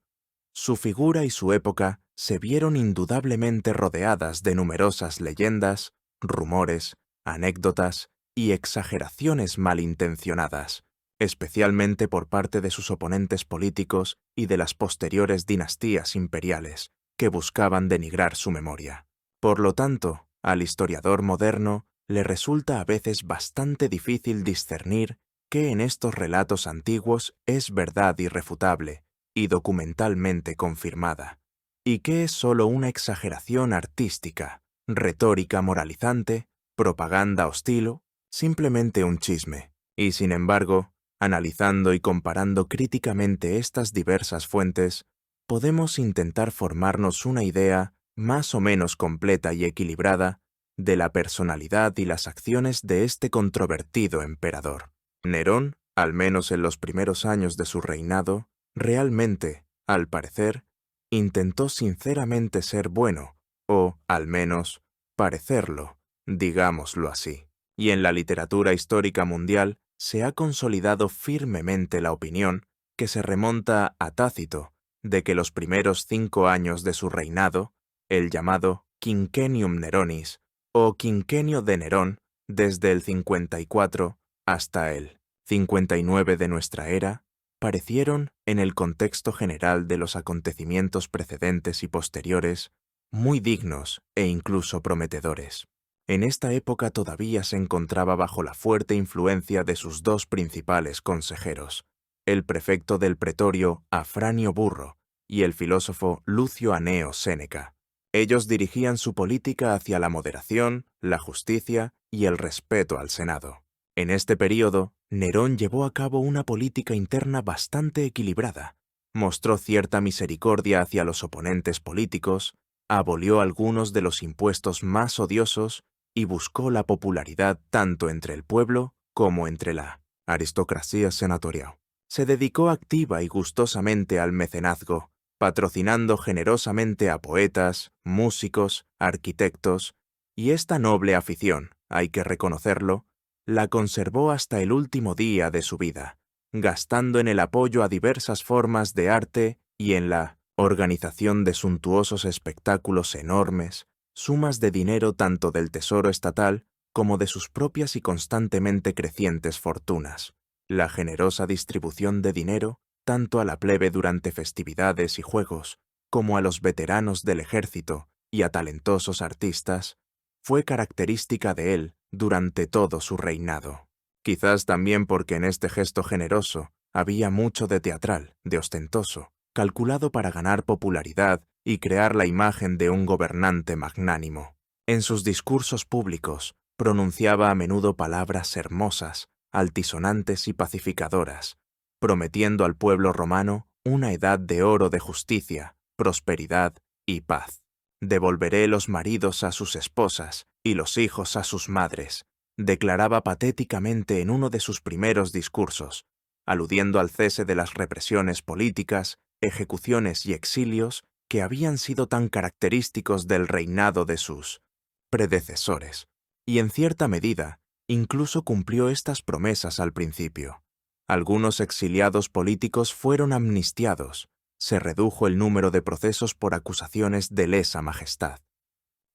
su figura y su época se vieron indudablemente rodeadas de numerosas leyendas, rumores, anécdotas y exageraciones malintencionadas, especialmente por parte de sus oponentes políticos y de las posteriores dinastías imperiales, que buscaban denigrar su memoria. Por lo tanto, al historiador moderno le resulta a veces bastante difícil discernir qué en estos relatos antiguos es verdad irrefutable y documentalmente confirmada, y qué es solo una exageración artística, retórica moralizante, propaganda hostil o simplemente un chisme. Y sin embargo, analizando y comparando críticamente estas diversas fuentes, podemos intentar formarnos una idea más o menos completa y equilibrada de la personalidad y las acciones de este controvertido emperador. Nerón, al menos en los primeros años de su reinado, realmente, al parecer, intentó sinceramente ser bueno, o, al menos, parecerlo, digámoslo así. Y en la literatura histórica mundial se ha consolidado firmemente la opinión, que se remonta a Tácito, de que los primeros 5 años de su reinado, el llamado Quinquennium Neronis, o Quinquenio de Nerón, desde el 54 hasta el 59 de nuestra era, parecieron, en el contexto general de los acontecimientos precedentes y posteriores, muy dignos e incluso prometedores. En esta época todavía se encontraba bajo la fuerte influencia de sus 2 principales consejeros, el prefecto del pretorio Afranio Burro y el filósofo Lucio Aneo Séneca. Ellos dirigían su política hacia la moderación, la justicia y el respeto al Senado. En este período, Nerón llevó a cabo una política interna bastante equilibrada, mostró cierta misericordia hacia los oponentes políticos, abolió algunos de los impuestos más odiosos y buscó la popularidad tanto entre el pueblo como entre la aristocracia senatorial. Se dedicó activa y gustosamente al mecenazgo, patrocinando generosamente a poetas, músicos, arquitectos, y esta noble afición, hay que reconocerlo, la conservó hasta el último día de su vida, gastando en el apoyo a diversas formas de arte y en la organización de suntuosos espectáculos enormes, sumas de dinero tanto del tesoro estatal como de sus propias y constantemente crecientes fortunas. La generosa distribución de dinero, tanto a la plebe durante festividades y juegos, como a los veteranos del ejército y a talentosos artistas, fue característica de él durante todo su reinado. Quizás también porque en este gesto generoso había mucho de teatral, de ostentoso, calculado para ganar popularidad y crear la imagen de un gobernante magnánimo. En sus discursos públicos pronunciaba a menudo palabras hermosas, altisonantes y pacificadoras, prometiendo al pueblo romano una edad de oro de justicia, prosperidad y paz. Devolveré los maridos a sus esposas y los hijos a sus madres, declaraba patéticamente en uno de sus primeros discursos, aludiendo al cese de las represiones políticas, ejecuciones y exilios que habían sido tan característicos del reinado de sus predecesores. Y en cierta medida, incluso cumplió estas promesas al principio. Algunos exiliados políticos fueron amnistiados, se redujo el número de procesos por acusaciones de lesa majestad.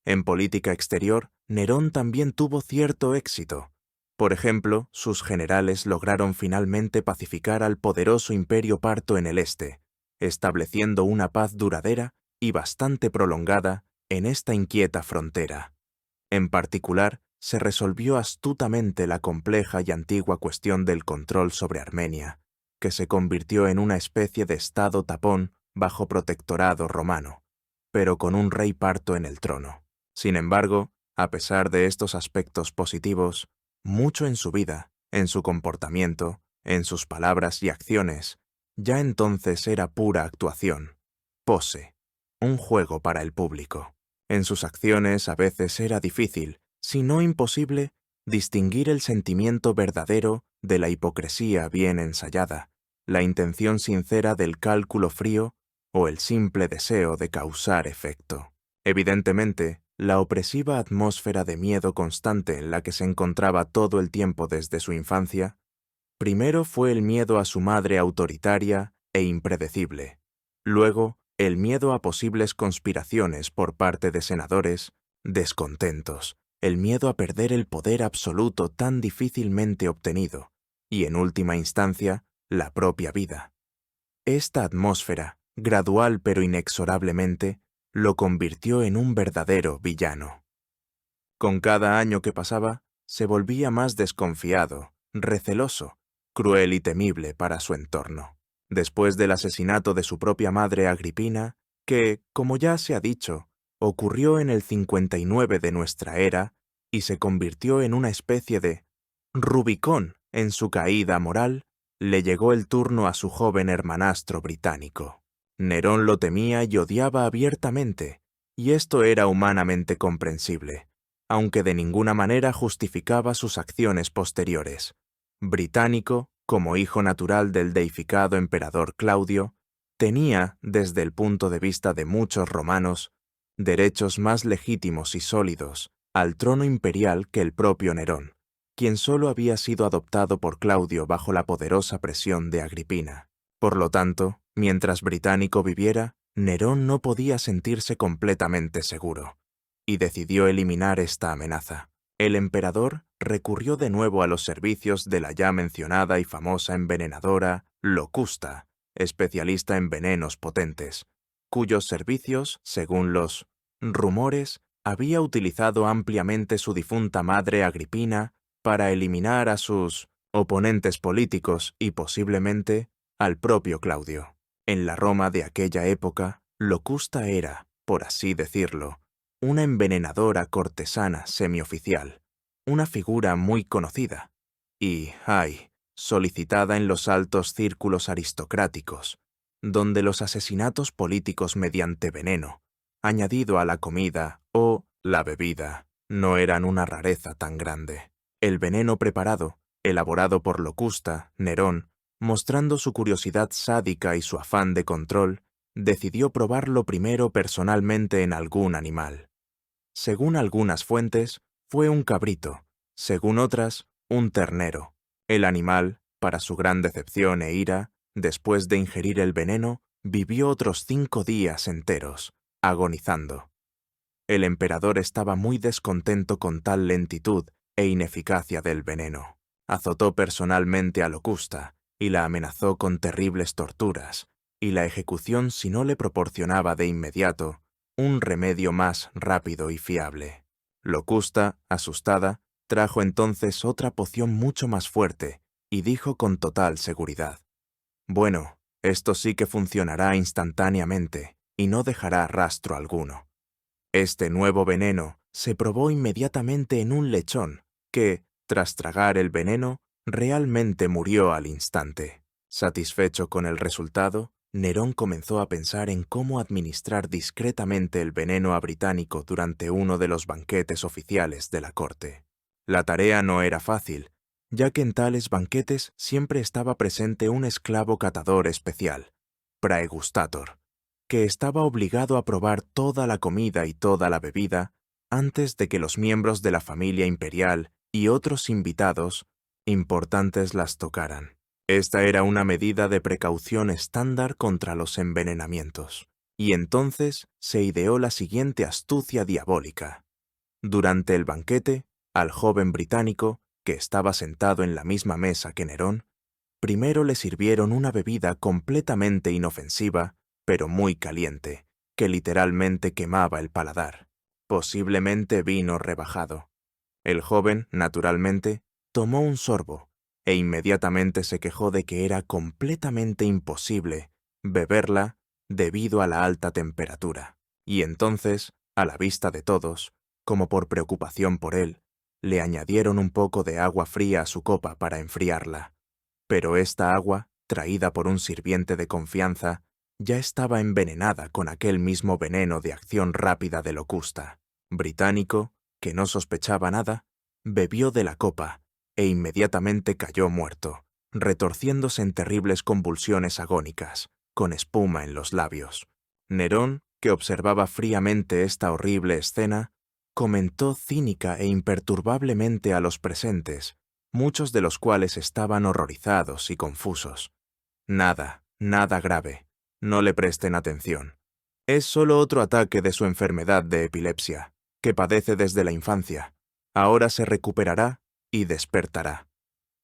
En política exterior, Nerón también tuvo cierto éxito. Por ejemplo, sus generales lograron finalmente pacificar al poderoso imperio parto en el este, estableciendo una paz duradera y bastante prolongada en esta inquieta frontera. En particular, se resolvió astutamente la compleja y antigua cuestión del control sobre Armenia, que se convirtió en una especie de estado tapón bajo protectorado romano, pero con un rey parto en el trono. Sin embargo, a pesar de estos aspectos positivos, mucho en su vida, en su comportamiento, en sus palabras y acciones, ya entonces era pura actuación, pose, un juego para el público. En sus acciones a veces era difícil, si no imposible, distinguir el sentimiento verdadero de la hipocresía bien ensayada, la intención sincera del cálculo frío o el simple deseo de causar efecto. Evidentemente, la opresiva atmósfera de miedo constante en la que se encontraba todo el tiempo desde su infancia, primero fue el miedo a su madre autoritaria e impredecible, luego el miedo a posibles conspiraciones por parte de senadores descontentos, el miedo a perder el poder absoluto tan difícilmente obtenido, y en última instancia, la propia vida. Esta atmósfera, gradual pero inexorablemente, lo convirtió en un verdadero villano. Con cada año que pasaba, se volvía más desconfiado, receloso, cruel y temible para su entorno. Después del asesinato de su propia madre Agripina, que, como ya se ha dicho, ocurrió en el 59 de nuestra era y se convirtió en una especie de Rubicón en su caída moral, le llegó el turno a su joven hermanastro británico. Nerón lo temía y odiaba abiertamente, y esto era humanamente comprensible, aunque de ninguna manera justificaba sus acciones posteriores. Británico, como hijo natural del deificado emperador Claudio, tenía, desde el punto de vista de muchos romanos, derechos más legítimos y sólidos al trono imperial que el propio Nerón, quien solo había sido adoptado por Claudio bajo la poderosa presión de Agripina. Por lo tanto, mientras Británico viviera, Nerón no podía sentirse completamente seguro, y decidió eliminar esta amenaza. El emperador recurrió de nuevo a los servicios de la ya mencionada y famosa envenenadora Locusta, especialista en venenos potentes, cuyos servicios, según los rumores, había utilizado ampliamente su difunta madre Agripina para eliminar a sus oponentes políticos y posiblemente al propio Claudio. En la Roma de aquella época, Locusta era, por así decirlo, una envenenadora cortesana semioficial, una figura muy conocida y, solicitada en los altos círculos aristocráticos, donde los asesinatos políticos mediante veneno, añadido a la comida o la bebida, no eran una rareza tan grande. El veneno preparado, elaborado por Locusta, Nerón, mostrando su curiosidad sádica y su afán de control, decidió probarlo primero personalmente en algún animal. Según algunas fuentes, fue un cabrito, según otras, un ternero. El animal, para su gran decepción e ira, después de ingerir el veneno, vivió otros 5 días enteros, agonizando. El emperador estaba muy descontento con tal lentitud e ineficacia del veneno. Azotó personalmente a Locusta y la amenazó con terribles torturas, y la ejecución si no le proporcionaba de inmediato un remedio más rápido y fiable. Locusta, asustada, trajo entonces otra poción mucho más fuerte y dijo con total seguridad: «Bueno, esto sí que funcionará instantáneamente y no dejará rastro alguno». Este nuevo veneno se probó inmediatamente en un lechón que, tras tragar el veneno, realmente murió al instante. Satisfecho con el resultado, Nerón comenzó a pensar en cómo administrar discretamente el veneno a Británico durante uno de los banquetes oficiales de la corte. La tarea no era fácil, ya que en tales banquetes siempre estaba presente un esclavo catador especial, praegustator, que estaba obligado a probar toda la comida y toda la bebida antes de que los miembros de la familia imperial y otros invitados importantes las tocaran. Esta era una medida de precaución estándar contra los envenenamientos. Y entonces se ideó la siguiente astucia diabólica. Durante el banquete, al joven británico, que estaba sentado en la misma mesa que Nerón, primero le sirvieron una bebida completamente inofensiva, pero muy caliente, que literalmente quemaba el paladar, posiblemente vino rebajado. El joven, naturalmente, tomó un sorbo e inmediatamente se quejó de que era completamente imposible beberla debido a la alta temperatura. Y entonces, a la vista de todos, como por preocupación por él, le añadieron un poco de agua fría a su copa para enfriarla. Pero esta agua, traída por un sirviente de confianza, ya estaba envenenada con aquel mismo veneno de acción rápida de Locusta. Británico, que no sospechaba nada, bebió de la copa e inmediatamente cayó muerto, retorciéndose en terribles convulsiones agónicas, con espuma en los labios. Nerón, que observaba fríamente esta horrible escena, comentó cínica e imperturbablemente a los presentes, muchos de los cuales estaban horrorizados y confusos: «Nada, nada grave. No le presten atención. Es solo otro ataque de su enfermedad de epilepsia, que padece desde la infancia. Ahora se recuperará y despertará».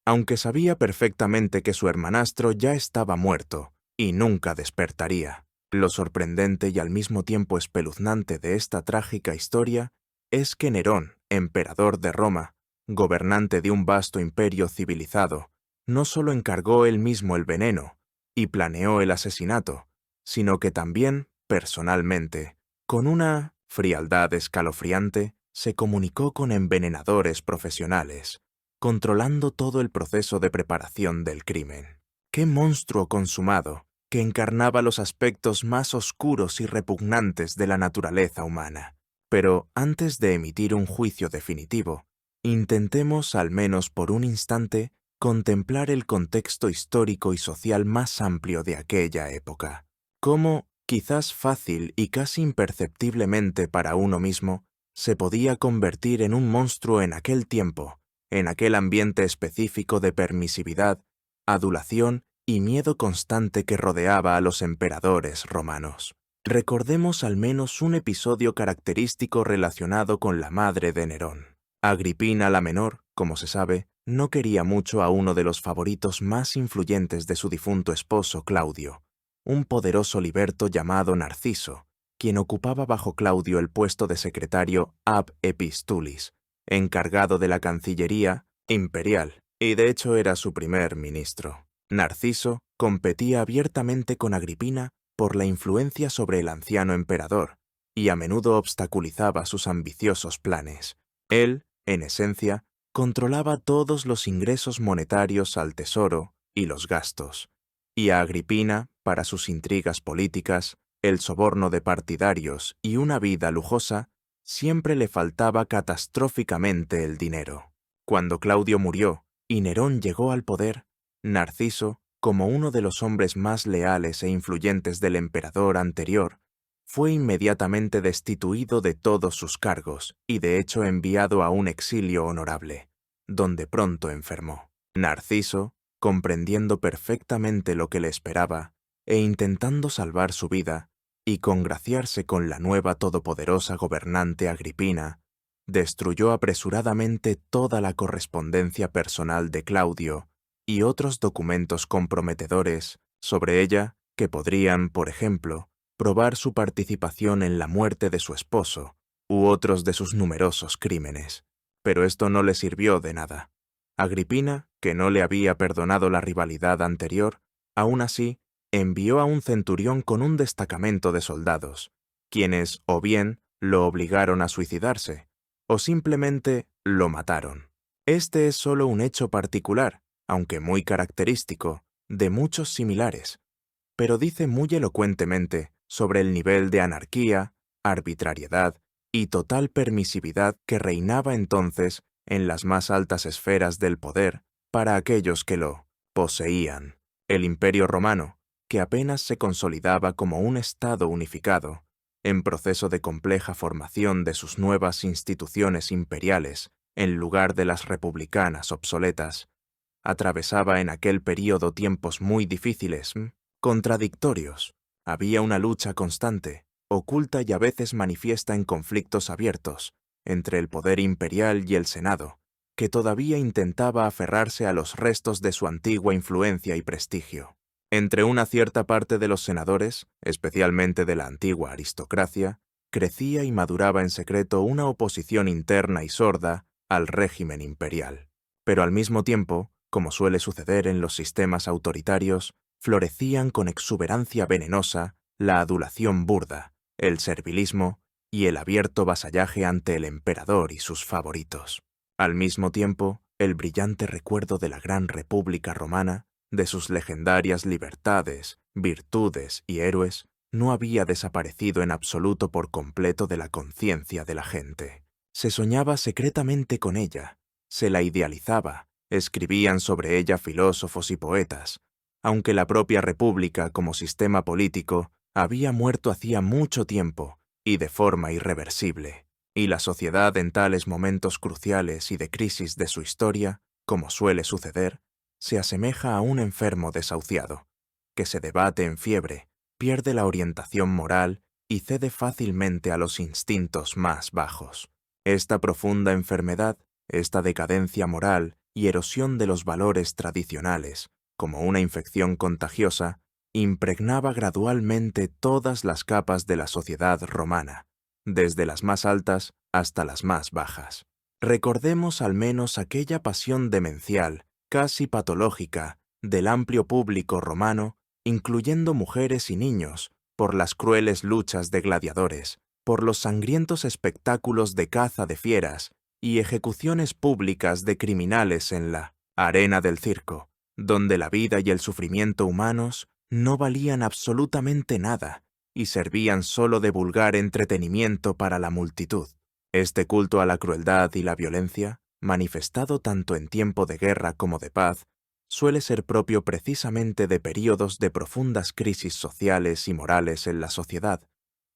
Aunque sabía perfectamente que su hermanastro ya estaba muerto y nunca despertaría. Lo sorprendente y al mismo tiempo espeluznante de esta trágica historia es que Nerón, emperador de Roma, gobernante de un vasto imperio civilizado, no solo encargó él mismo el veneno y planeó el asesinato, sino que también, personalmente, con una frialdad escalofriante, se comunicó con envenenadores profesionales, controlando todo el proceso de preparación del crimen. ¡Qué monstruo consumado, que encarnaba los aspectos más oscuros y repugnantes de la naturaleza humana! Pero antes de emitir un juicio definitivo, intentemos, al menos por un instante, contemplar el contexto histórico y social más amplio de aquella época. Cómo, quizás fácil y casi imperceptiblemente para uno mismo, se podía convertir en un monstruo en aquel tiempo, en aquel ambiente específico de permisividad, adulación y miedo constante que rodeaba a los emperadores romanos. Recordemos al menos un episodio característico relacionado con la madre de Nerón. Agripina la Menor, como se sabe, no quería mucho a uno de los favoritos más influyentes de su difunto esposo Claudio, un poderoso liberto llamado Narciso, quien ocupaba bajo Claudio el puesto de secretario ab epistulis, encargado de la Cancillería imperial, y de hecho era su primer ministro. Narciso competía abiertamente con Agripina por la influencia sobre el anciano emperador, y a menudo obstaculizaba sus ambiciosos planes. Él, en esencia, controlaba todos los ingresos monetarios al tesoro y los gastos, y a Agripina, para sus intrigas políticas, el soborno de partidarios y una vida lujosa, siempre le faltaba catastróficamente el dinero. Cuando Claudio murió y Nerón llegó al poder, Narciso, como uno de los hombres más leales e influyentes del emperador anterior, fue inmediatamente destituido de todos sus cargos y de hecho enviado a un exilio honorable, donde pronto enfermó. Narciso, comprendiendo perfectamente lo que le esperaba e intentando salvar su vida y congraciarse con la nueva todopoderosa gobernante Agripina, destruyó apresuradamente toda la correspondencia personal de Claudio y otros documentos comprometedores sobre ella que podrían, por ejemplo, probar su participación en la muerte de su esposo u otros de sus numerosos crímenes. Pero esto no le sirvió de nada. Agripina, que no le había perdonado la rivalidad anterior, aún así, envió a un centurión con un destacamento de soldados, quienes o bien lo obligaron a suicidarse, o simplemente lo mataron. Este es solo un hecho particular, aunque muy característico, de muchos similares, pero dice muy elocuentemente sobre el nivel de anarquía, arbitrariedad y total permisividad que reinaba entonces en las más altas esferas del poder para aquellos que lo poseían. El Imperio Romano, que apenas se consolidaba como un Estado unificado, en proceso de compleja formación de sus nuevas instituciones imperiales en lugar de las republicanas obsoletas, atravesaba en aquel período tiempos muy difíciles, contradictorios. Había una lucha constante, oculta y a veces manifiesta en conflictos abiertos, entre el poder imperial y el Senado, que todavía intentaba aferrarse a los restos de su antigua influencia y prestigio. Entre una cierta parte de los senadores, especialmente de la antigua aristocracia, crecía y maduraba en secreto una oposición interna y sorda al régimen imperial. Pero al mismo tiempo, como suele suceder en los sistemas autoritarios, florecían con exuberancia venenosa la adulación burda, el servilismo y el abierto vasallaje ante el emperador y sus favoritos. Al mismo tiempo, el brillante recuerdo de la gran República Romana, de sus legendarias libertades, virtudes y héroes, no había desaparecido en absoluto por completo de la conciencia de la gente. Se soñaba secretamente con ella, se la idealizaba, escribían sobre ella filósofos y poetas, aunque la propia República como sistema político había muerto hacía mucho tiempo y de forma irreversible, y la sociedad en tales momentos cruciales y de crisis de su historia, como suele suceder, se asemeja a un enfermo desahuciado, que se debate en fiebre, pierde la orientación moral y cede fácilmente a los instintos más bajos. Esta profunda enfermedad, esta decadencia moral y erosión de los valores tradicionales, como una infección contagiosa, impregnaba gradualmente todas las capas de la sociedad romana, desde las más altas hasta las más bajas. Recordemos al menos aquella pasión demencial, casi patológica, del amplio público romano, incluyendo mujeres y niños, por las crueles luchas de gladiadores, por los sangrientos espectáculos de caza de fieras y ejecuciones públicas de criminales en la arena del circo, donde la vida y el sufrimiento humanos no valían absolutamente nada y servían solo de vulgar entretenimiento para la multitud. Este culto a la crueldad y la violencia, manifestado tanto en tiempo de guerra como de paz, suele ser propio precisamente de períodos de profundas crisis sociales y morales en la sociedad,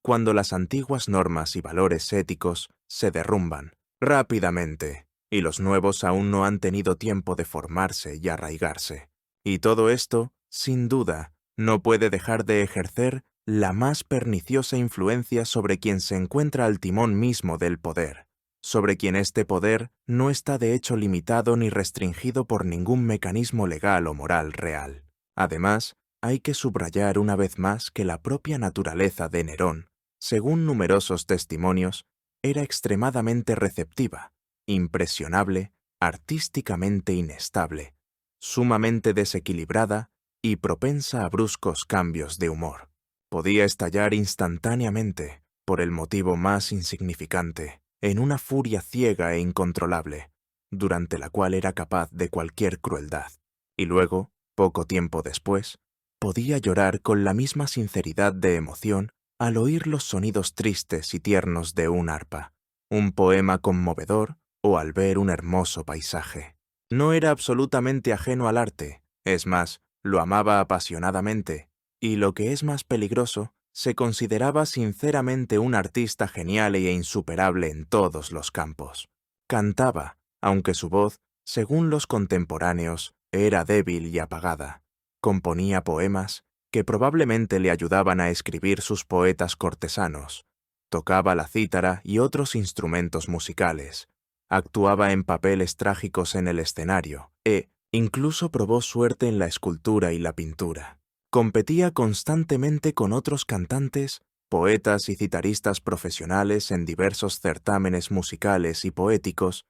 cuando las antiguas normas y valores éticos se derrumban rápidamente y los nuevos aún no han tenido tiempo de formarse y arraigarse. Y todo esto, sin duda, no puede dejar de ejercer la más perniciosa influencia sobre quien se encuentra al timón mismo del poder, sobre quien este poder no está de hecho limitado ni restringido por ningún mecanismo legal o moral real. Además, hay que subrayar una vez más que la propia naturaleza de Nerón, según numerosos testimonios, era extremadamente receptiva, impresionable, artísticamente inestable, sumamente desequilibrada y propensa a bruscos cambios de humor. Podía estallar instantáneamente, por el motivo más insignificante, en una furia ciega e incontrolable, durante la cual era capaz de cualquier crueldad. Y luego, poco tiempo después, podía llorar con la misma sinceridad de emoción al oír los sonidos tristes y tiernos de un arpa, un poema conmovedor o al ver un hermoso paisaje. No era absolutamente ajeno al arte, es más, lo amaba apasionadamente, y lo que es más peligroso, se consideraba sinceramente un artista genial e insuperable en todos los campos. Cantaba, aunque su voz, según los contemporáneos, era débil y apagada. Componía poemas que probablemente le ayudaban a escribir sus poetas cortesanos. Tocaba la cítara y otros instrumentos musicales. Actuaba en papeles trágicos en el escenario e incluso probó suerte en la escultura y la pintura. Competía constantemente con otros cantantes poetas y citaristas profesionales en diversos certámenes musicales y poéticos,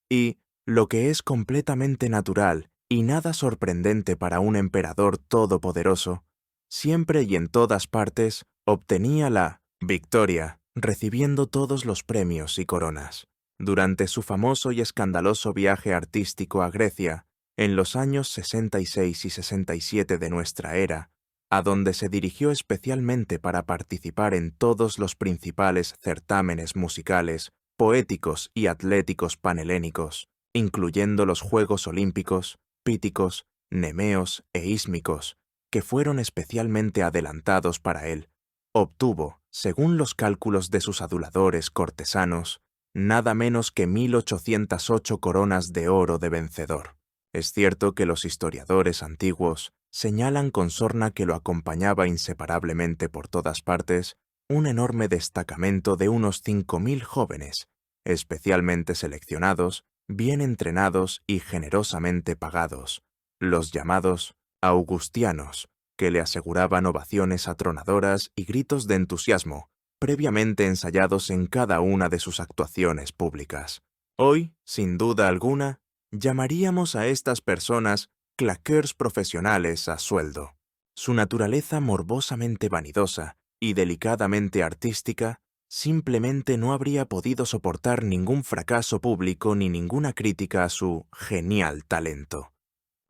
y, lo que es completamente natural y nada sorprendente para un emperador todopoderoso, siempre y en todas partes obtenía la victoria, recibiendo todos los premios y coronas. Durante su famoso y escandaloso viaje artístico a Grecia, en los años 66 y 67 de nuestra era, a donde se dirigió especialmente para participar en todos los principales certámenes musicales, poéticos y atléticos panhelénicos, incluyendo los Juegos Olímpicos, Píticos, Nemeos e Ísmicos, que fueron especialmente adelantados para él, obtuvo, según los cálculos de sus aduladores cortesanos, nada menos que 1808 coronas de oro de vencedor. Es cierto que los historiadores antiguos señalan con sorna que lo acompañaba inseparablemente por todas partes un enorme destacamento de unos 5.000 jóvenes, especialmente seleccionados, bien entrenados y generosamente pagados, los llamados augustianos, que le aseguraban ovaciones atronadoras y gritos de entusiasmo, previamente ensayados en cada una de sus actuaciones públicas. Hoy, sin duda alguna, llamaríamos a estas personas claqueurs profesionales a sueldo. Su naturaleza morbosamente vanidosa y delicadamente artística simplemente no habría podido soportar ningún fracaso público ni ninguna crítica a su genial talento.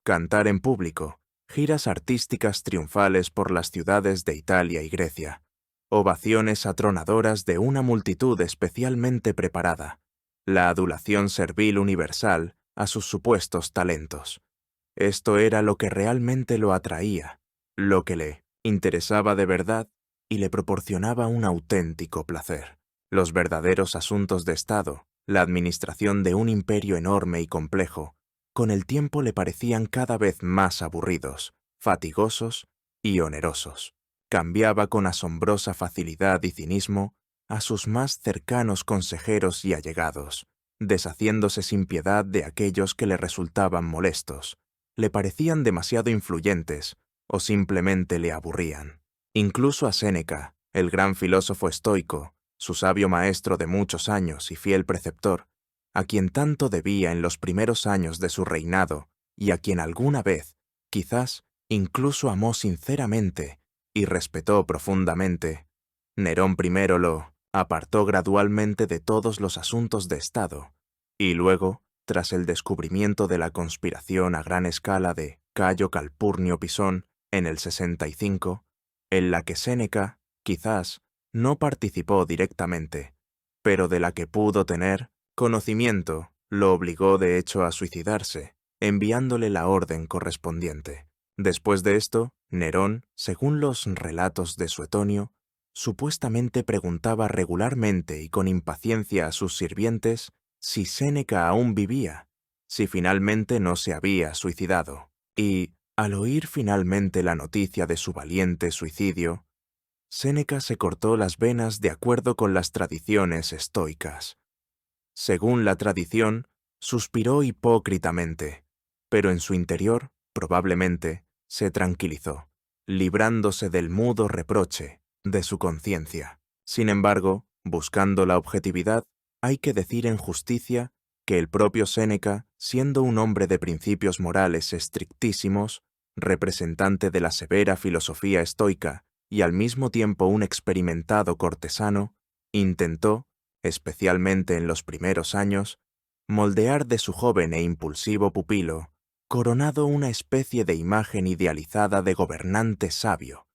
Cantar en público, giras artísticas triunfales por las ciudades de Italia y Grecia, ovaciones atronadoras de una multitud especialmente preparada, la adulación servil universal a sus supuestos talentos. Esto era lo que realmente lo atraía, lo que le interesaba de verdad y le proporcionaba un auténtico placer. Los verdaderos asuntos de Estado, la administración de un imperio enorme y complejo, con el tiempo le parecían cada vez más aburridos, fatigosos y onerosos. Cambiaba con asombrosa facilidad y cinismo a sus más cercanos consejeros y allegados, deshaciéndose sin piedad de aquellos que le resultaban molestos, le parecían demasiado influyentes o simplemente le aburrían. Incluso a Séneca, el gran filósofo estoico, su sabio maestro de muchos años y fiel preceptor, a quien tanto debía en los primeros años de su reinado y a quien alguna vez, quizás, incluso amó sinceramente y respetó profundamente, Nerón primero lo apartó gradualmente de todos los asuntos de Estado, y luego, tras el descubrimiento de la conspiración a gran escala de Cayo Calpurnio Pisón en el 65, en la que Séneca, quizás, no participó directamente, pero de la que pudo tener conocimiento, lo obligó de hecho a suicidarse, enviándole la orden correspondiente. Después de esto, Nerón, según los relatos de Suetonio, supuestamente preguntaba regularmente y con impaciencia a sus sirvientes si Séneca aún vivía, si finalmente no se había suicidado. Y, al oír finalmente la noticia de su valiente suicidio, Séneca se cortó las venas de acuerdo con las tradiciones estoicas. Según la tradición, suspiró hipócritamente, pero en su interior, probablemente, se tranquilizó, librándose del mudo reproche de su conciencia. Sin embargo, buscando la objetividad, hay que decir en justicia que el propio Séneca, siendo un hombre de principios morales estrictísimos, representante de la severa filosofía estoica y al mismo tiempo un experimentado cortesano, intentó, especialmente en los primeros años, moldear de su joven e impulsivo pupilo, coronado una especie de imagen idealizada de gobernante sabio,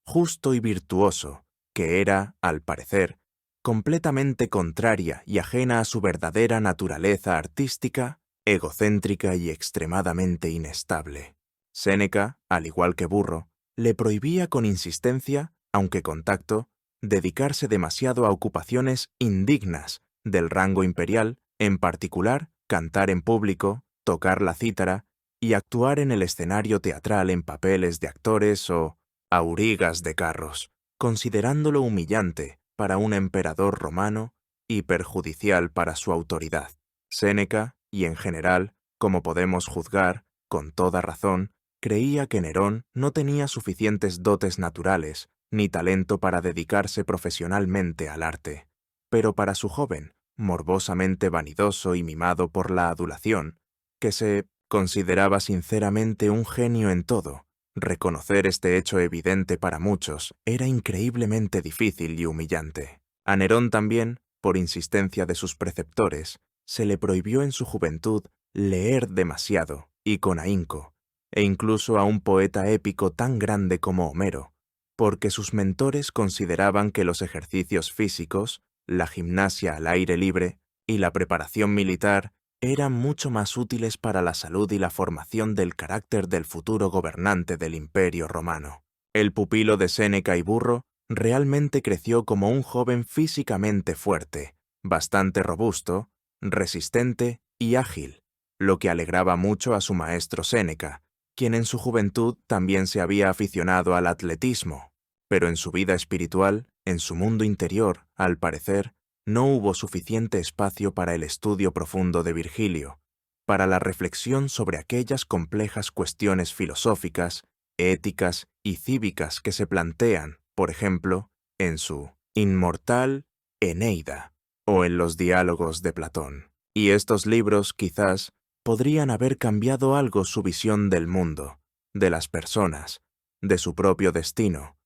justo y virtuoso, que era, al parecer, completamente contraria y ajena a su verdadera naturaleza artística, egocéntrica y extremadamente inestable. Séneca, al igual que Burro, le prohibía con insistencia, aunque con tacto, dedicarse demasiado a ocupaciones indignas del rango imperial, en particular, cantar en público, tocar la cítara y actuar en el escenario teatral en papeles de actores o aurigas de carros, considerándolo humillante para un emperador romano y perjudicial para su autoridad. Séneca, y en general, como podemos juzgar, con toda razón, creía que Nerón no tenía suficientes dotes naturales ni talento para dedicarse profesionalmente al arte. Pero para su joven, morbosamente vanidoso y mimado por la adulación, que se consideraba sinceramente un genio en todo, reconocer este hecho evidente para muchos era increíblemente difícil y humillante. A Nerón también, por insistencia de sus preceptores, se le prohibió en su juventud leer demasiado y con ahínco, e incluso a un poeta épico tan grande como Homero, porque sus mentores consideraban que los ejercicios físicos, la gimnasia al aire libre y la preparación militar eran mucho más útiles para la salud y la formación del carácter del futuro gobernante del Imperio Romano. El pupilo de Séneca y Burro realmente creció como un joven físicamente fuerte, bastante robusto, resistente y ágil, lo que alegraba mucho a su maestro Séneca, quien en su juventud también se había aficionado al atletismo, pero en su vida espiritual, en su mundo interior, al parecer, no hubo suficiente espacio para el estudio profundo de Virgilio, para la reflexión sobre aquellas complejas cuestiones filosóficas, éticas y cívicas que se plantean, por ejemplo, en su inmortal Eneida o en los diálogos de Platón. Y estos libros, quizás, podrían haber cambiado algo su visión del mundo, de las personas, de su propio destino.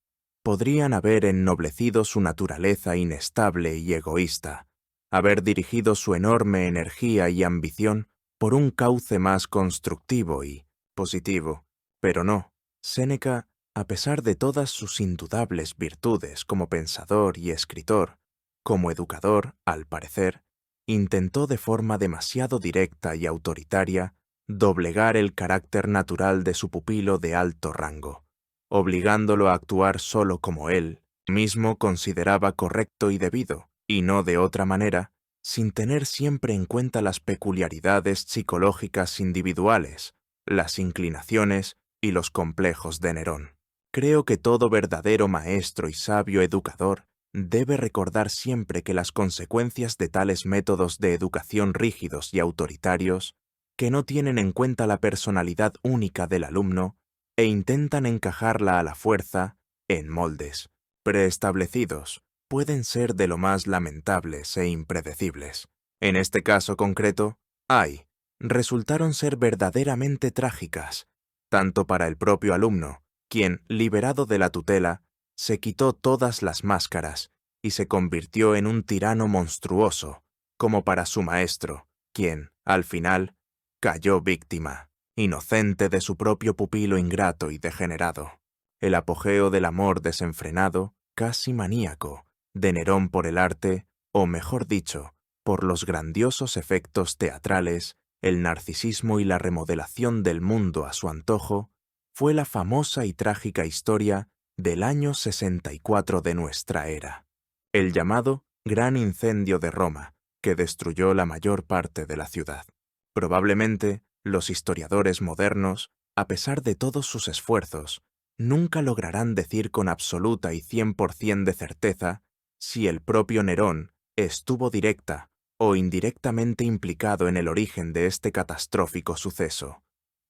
Podrían haber ennoblecido su naturaleza inestable y egoísta, haber dirigido su enorme energía y ambición por un cauce más constructivo y positivo. Pero no, Séneca, a pesar de todas sus indudables virtudes como pensador y escritor, como educador, al parecer, intentó de forma demasiado directa y autoritaria doblegar el carácter natural de su pupilo de alto rango, obligándolo a actuar solo como él mismo consideraba correcto y debido, y no de otra manera, sin tener siempre en cuenta las peculiaridades psicológicas individuales, las inclinaciones y los complejos de Nerón. Creo que todo verdadero maestro y sabio educador debe recordar siempre que las consecuencias de tales métodos de educación rígidos y autoritarios, que no tienen en cuenta la personalidad única del alumno e intentan encajarla a la fuerza en moldes preestablecidos, pueden ser de lo más lamentables e impredecibles. En este caso concreto, resultaron ser verdaderamente trágicas, tanto para el propio alumno, quien, liberado de la tutela, se quitó todas las máscaras y se convirtió en un tirano monstruoso, como para su maestro, quien, al final, cayó víctima, inocente de su propio pupilo ingrato y degenerado. El apogeo del amor desenfrenado, casi maníaco, de Nerón por el arte, o mejor dicho, por los grandiosos efectos teatrales, el narcisismo y la remodelación del mundo a su antojo, fue la famosa y trágica historia del año 64 de nuestra era, el llamado Gran Incendio de Roma, que destruyó la mayor parte de la ciudad. Probablemente, los historiadores modernos, a pesar de todos sus esfuerzos, nunca lograrán decir con absoluta y 100% de certeza si el propio Nerón estuvo directa o indirectamente implicado en el origen de este catastrófico suceso,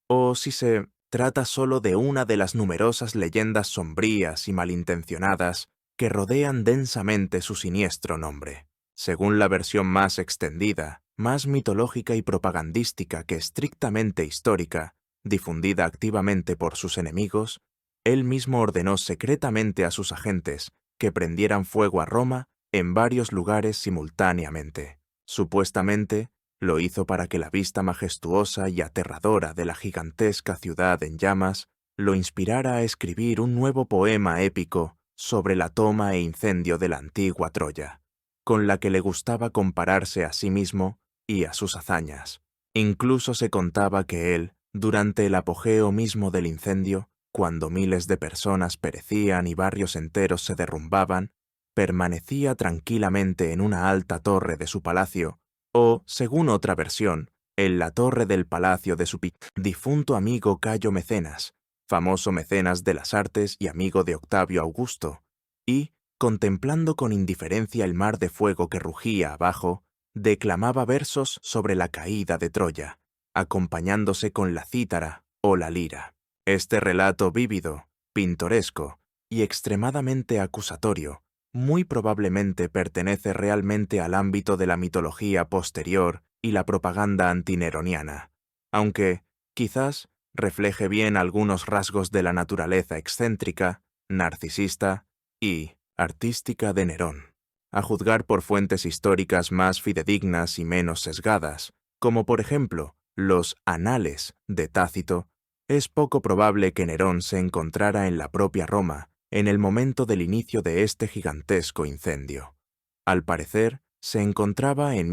o si se trata solo de una de las numerosas leyendas sombrías y malintencionadas que rodean densamente su siniestro nombre. Según la versión más extendida, más mitológica y propagandística que estrictamente histórica, difundida activamente por sus enemigos, él mismo ordenó secretamente a sus agentes que prendieran fuego a Roma en varios lugares simultáneamente. Supuestamente, lo hizo para que la vista majestuosa y aterradora de la gigantesca ciudad en llamas lo inspirara a escribir un nuevo poema épico sobre la toma e incendio de la antigua Troya, con la que le gustaba compararse a sí mismo y a sus hazañas. Incluso se contaba que él, durante el apogeo mismo del incendio, cuando miles de personas perecían y barrios enteros se derrumbaban, permanecía tranquilamente en una alta torre de su palacio, o, según otra versión, en la torre del palacio de su difunto amigo Cayo Mecenas, famoso mecenas de las artes y amigo de Octavio Augusto, y, contemplando con indiferencia el mar de fuego que rugía abajo, declamaba versos sobre la caída de Troya, acompañándose con la cítara o la lira. Este relato vívido, pintoresco, y extremadamente acusatorio, muy probablemente pertenece realmente al ámbito de la mitología posterior y la propaganda antineroniana, aunque, quizás, refleje bien algunos rasgos de la naturaleza excéntrica, narcisista y artística de Nerón. A juzgar por fuentes históricas más fidedignas y menos sesgadas, como por ejemplo los Anales de Tácito, es poco probable que Nerón se encontrara en la propia Roma en el momento del inicio de este gigantesco incendio. Al parecer, se encontraba en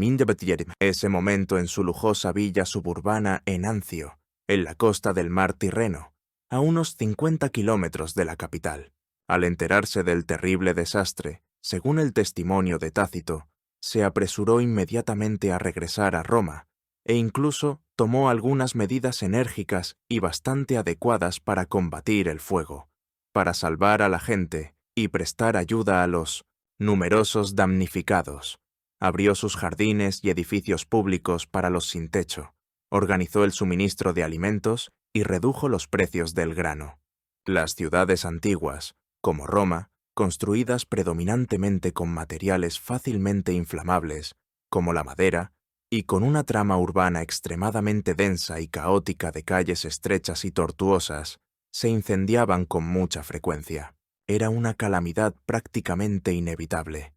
ese momento en su lujosa villa suburbana en Ancio, en la costa del mar Tirreno, a unos 50 kilómetros de la capital. Al enterarse del terrible desastre, según el testimonio de Tácito, se apresuró inmediatamente a regresar a Roma, e incluso tomó algunas medidas enérgicas y bastante adecuadas para combatir el fuego, para salvar a la gente y prestar ayuda a los numerosos damnificados. Abrió sus jardines y edificios públicos para los sin techo, organizó el suministro de alimentos y redujo los precios del grano. Las ciudades antiguas, como Roma, construidas predominantemente con materiales fácilmente inflamables, como la madera, y con una trama urbana extremadamente densa y caótica de calles estrechas y tortuosas, se incendiaban con mucha frecuencia. Era una calamidad prácticamente inevitable.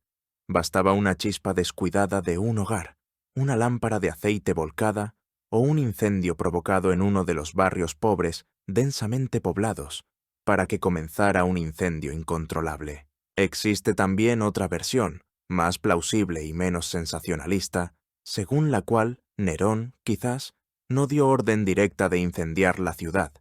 Bastaba una chispa descuidada de un hogar, una lámpara de aceite volcada o un incendio provocado en uno de los barrios pobres densamente poblados para que comenzara un incendio incontrolable. Existe también otra versión, más plausible y menos sensacionalista, según la cual Nerón, quizás, no dio orden directa de incendiar la ciudad,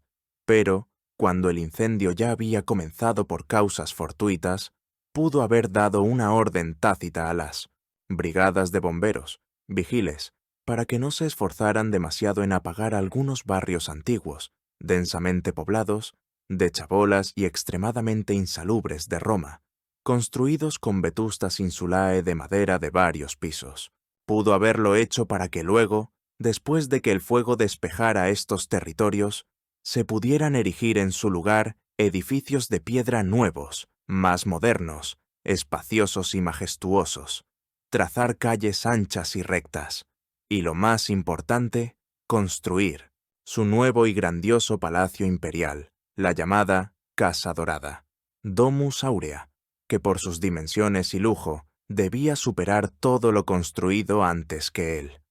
pero, cuando el incendio ya había comenzado por causas fortuitas, pudo haber dado una orden tácita a las brigadas de bomberos, vigiles, para que no se esforzaran demasiado en apagar algunos barrios antiguos, densamente poblados, de chabolas y extremadamente insalubres de Roma, construidos con vetustas insulae de madera de varios pisos. Pudo haberlo hecho para que luego, después de que el fuego despejara estos territorios, se pudieran erigir en su lugar edificios de piedra nuevos, más modernos, espaciosos y majestuosos, trazar calles anchas y rectas, y lo más importante, construir su nuevo y grandioso palacio imperial, la llamada Casa Dorada, Domus Aurea, que por sus dimensiones y lujo debía superar todo lo construido antes que él.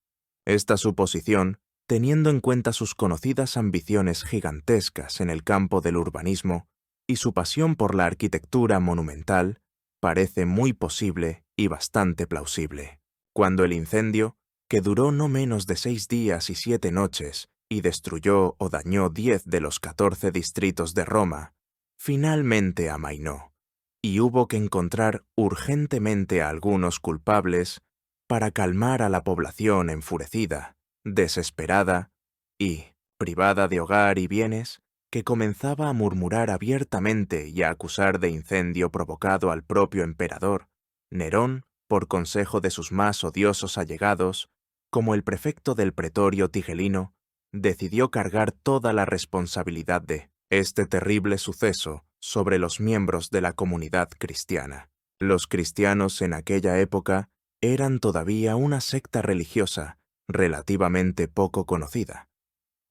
Esta suposición, teniendo en cuenta sus conocidas ambiciones gigantescas en el campo del urbanismo y su pasión por la arquitectura monumental, parece muy posible y bastante plausible. Cuando el incendio, que duró no menos de 6 días y 7 noches y destruyó o dañó 10 de los 14 distritos de Roma, finalmente amainó, y hubo que encontrar urgentemente a algunos culpables para calmar a la población enfurecida, desesperada y privada de hogar y bienes, que comenzaba a murmurar abiertamente y a acusar de incendio provocado al propio emperador. Nerón, por consejo de sus más odiosos allegados, como el prefecto del pretorio tigelino, decidió cargar toda la responsabilidad de este terrible suceso sobre los miembros de la comunidad cristiana. Los cristianos en aquella época eran todavía una secta religiosa relativamente poco conocida,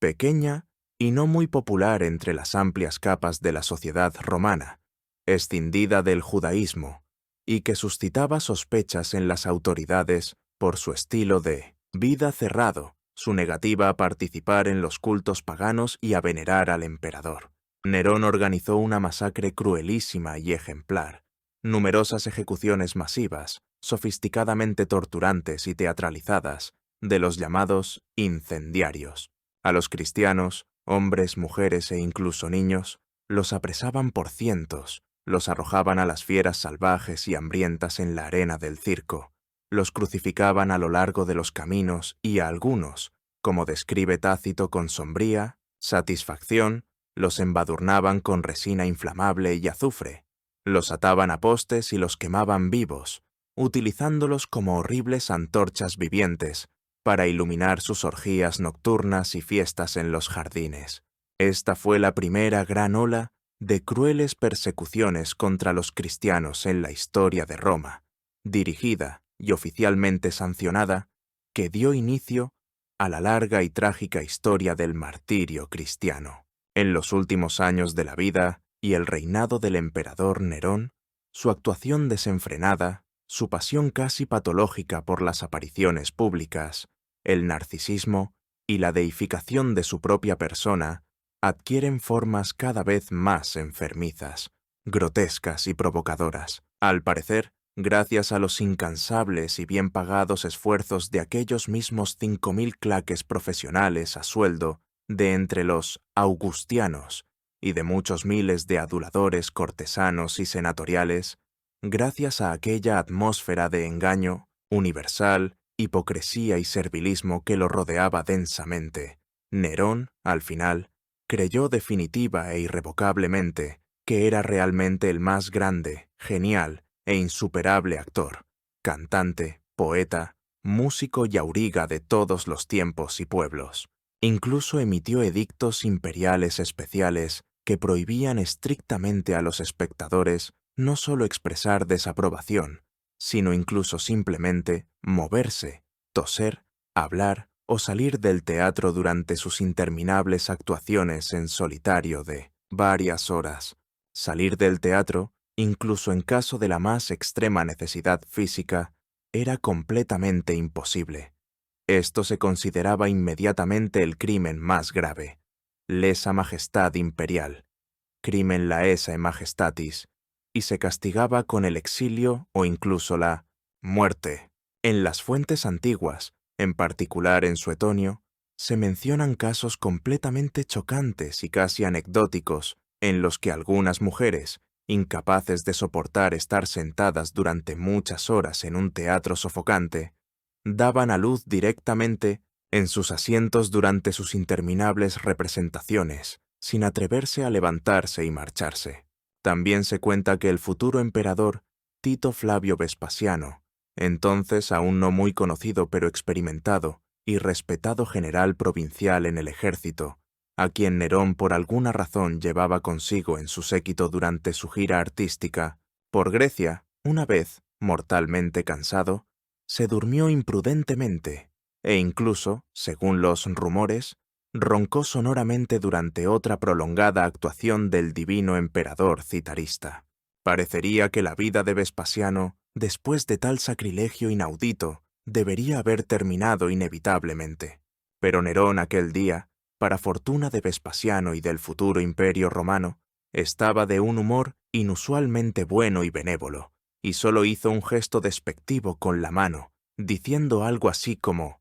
pequeña y no muy popular entre las amplias capas de la sociedad romana, escindida del judaísmo, y que suscitaba sospechas en las autoridades por su estilo de vida cerrado, su negativa a participar en los cultos paganos y a venerar al emperador. Nerón organizó una masacre cruelísima y ejemplar, numerosas ejecuciones masivas, sofisticadamente torturantes y teatralizadas, de los llamados incendiarios. A los cristianos, hombres, mujeres e incluso niños, los apresaban por cientos, los arrojaban a las fieras salvajes y hambrientas en la arena del circo, los crucificaban a lo largo de los caminos y a algunos, como describe Tácito con sombría satisfacción, los embadurnaban con resina inflamable y azufre, los ataban a postes y los quemaban vivos, utilizándolos como horribles antorchas vivientes para iluminar sus orgías nocturnas y fiestas en los jardines. Esta fue la primera gran ola de crueles persecuciones contra los cristianos en la historia de Roma, dirigida y oficialmente sancionada, que dio inicio a la larga y trágica historia del martirio cristiano. En los últimos años de la vida y el reinado del emperador Nerón, su actuación desenfrenada, su pasión casi patológica por las apariciones públicas, el narcisismo y la deificación de su propia persona adquieren formas cada vez más enfermizas, grotescas y provocadoras. Al parecer, gracias a los incansables y bien pagados esfuerzos de aquellos mismos 5.000 claques profesionales a sueldo de entre los augustianos y de muchos miles de aduladores cortesanos y senatoriales, gracias a aquella atmósfera de engaño, universal, hipocresía y servilismo que lo rodeaba densamente, Nerón, al final, creyó definitiva e irrevocablemente que era realmente el más grande, genial e insuperable actor, cantante, poeta, músico y auriga de todos los tiempos y pueblos. Incluso emitió edictos imperiales especiales que prohibían estrictamente a los espectadores no solo expresar desaprobación, sino incluso simplemente moverse, toser, hablar o salir del teatro durante sus interminables actuaciones en solitario de varias horas. Salir del teatro, incluso en caso de la más extrema necesidad física, era completamente imposible. Esto se consideraba inmediatamente el crimen más grave, lesa majestad imperial, crimen laesae majestatis, y se castigaba con el exilio o incluso la muerte. En las fuentes antiguas, en particular en Suetonio, se mencionan casos completamente chocantes y casi anecdóticos en los que algunas mujeres, incapaces de soportar estar sentadas durante muchas horas en un teatro sofocante, daban a luz directamente en sus asientos durante sus interminables representaciones, sin atreverse a levantarse y marcharse. También se cuenta que el futuro emperador Tito Flavio Vespasiano, entonces aún no muy conocido pero experimentado y respetado general provincial en el ejército, a quien Nerón por alguna razón llevaba consigo en su séquito durante su gira artística, por Grecia, una vez, mortalmente cansado, se durmió imprudentemente e incluso, según los rumores, roncó sonoramente durante otra prolongada actuación del divino emperador citarista. Parecería que la vida de Vespasiano, después de tal sacrilegio inaudito, debería haber terminado inevitablemente. Pero Nerón aquel día, para fortuna de Vespasiano y del futuro imperio romano, estaba de un humor inusualmente bueno y benévolo, y solo hizo un gesto despectivo con la mano, diciendo algo así como: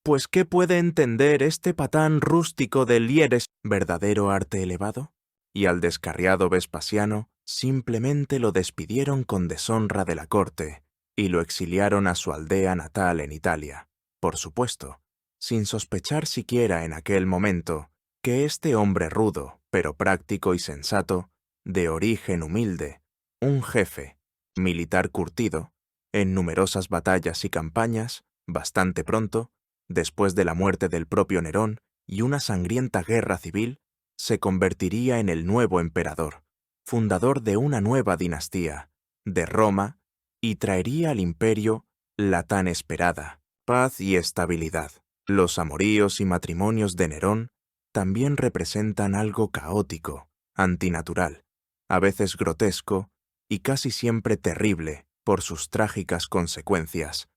«¿Pues qué puede entender este patán rústico de Lieres, verdadero arte elevado?» Y al descarriado Vespasiano simplemente lo despidieron con deshonra de la corte y lo exiliaron a su aldea natal en Italia, por supuesto, sin sospechar siquiera en aquel momento que este hombre rudo, pero práctico y sensato, de origen humilde, un jefe, militar curtido, en numerosas batallas y campañas, bastante pronto, después de la muerte del propio Nerón y una sangrienta guerra civil, se convertiría en el nuevo emperador, fundador de una nueva dinastía, de Roma, y traería al imperio la tan esperada paz y estabilidad. Los amoríos y matrimonios de Nerón también representan algo caótico, antinatural, a veces grotesco y casi siempre terrible por sus trágicas consecuencias,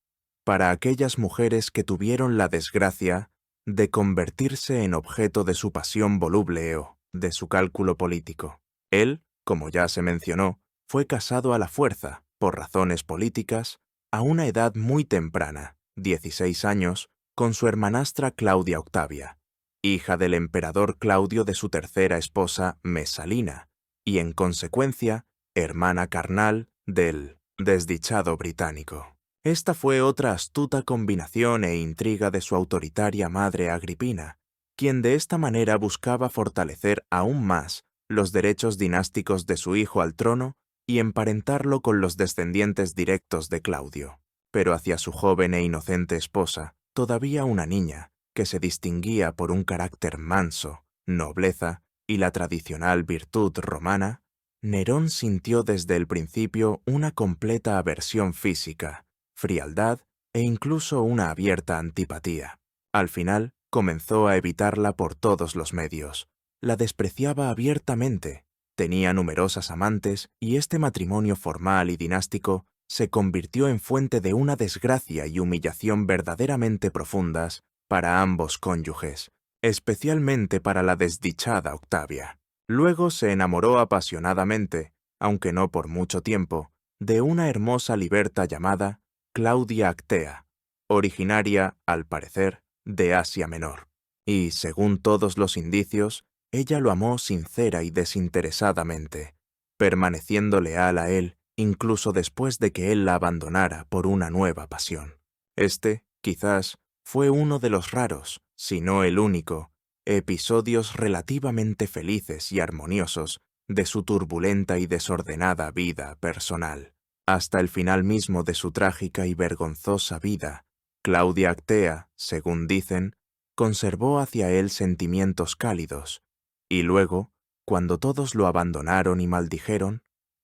para aquellas mujeres que tuvieron la desgracia de convertirse en objeto de su pasión voluble o de su cálculo político. Él, como ya se mencionó, fue casado a la fuerza, por razones políticas, a una edad muy temprana, 16 años, con su hermanastra Claudia Octavia, hija del emperador Claudio de su tercera esposa Mesalina, y en consecuencia, hermana carnal del desdichado británico. Esta fue otra astuta combinación e intriga de su autoritaria madre Agripina, quien de esta manera buscaba fortalecer aún más los derechos dinásticos de su hijo al trono y emparentarlo con los descendientes directos de Claudio. Pero hacia su joven e inocente esposa, todavía una niña, que se distinguía por un carácter manso, nobleza y la tradicional virtud romana, Nerón sintió desde el principio una completa aversión física, frialdad e incluso una abierta antipatía. Al final, comenzó a evitarla por todos los medios. La despreciaba abiertamente, tenía numerosas amantes y este matrimonio formal y dinástico se convirtió en fuente de una desgracia y humillación verdaderamente profundas para ambos cónyuges, especialmente para la desdichada Octavia. Luego se enamoró apasionadamente, aunque no por mucho tiempo, de una hermosa liberta llamada Claudia Actea, originaria, al parecer, de Asia Menor. Y, según todos los indicios, ella lo amó sincera y desinteresadamente, permaneciendo leal a él incluso después de que él la abandonara por una nueva pasión. Este, quizás, fue uno de los raros, si no el único, episodios relativamente felices y armoniosos de su turbulenta y desordenada vida personal. Hasta el final mismo de su trágica y vergonzosa vida, Claudia Actea, según dicen, conservó hacia él sentimientos cálidos, y luego, cuando todos lo abandonaron y maldijeron,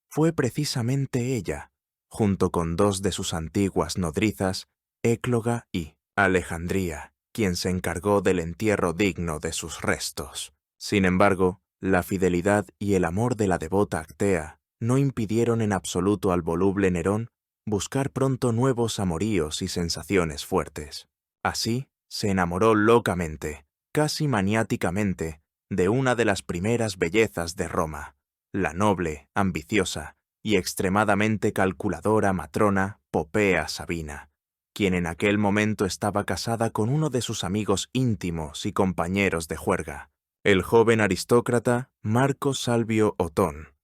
fue precisamente ella, junto con dos de sus antiguas nodrizas, Écloga y Alejandría, quien se encargó del entierro digno de sus restos. Sin embargo, la fidelidad y el amor de la devota Actea no impidieron en absoluto al voluble Nerón buscar pronto nuevos amoríos y sensaciones fuertes. Así, se enamoró locamente, casi maniáticamente, de una de las primeras bellezas de Roma, la noble, ambiciosa y extremadamente calculadora matrona Popea Sabina, quien en aquel momento estaba casada con uno de sus amigos íntimos y compañeros de juerga, el joven aristócrata Marco Salvio Otón,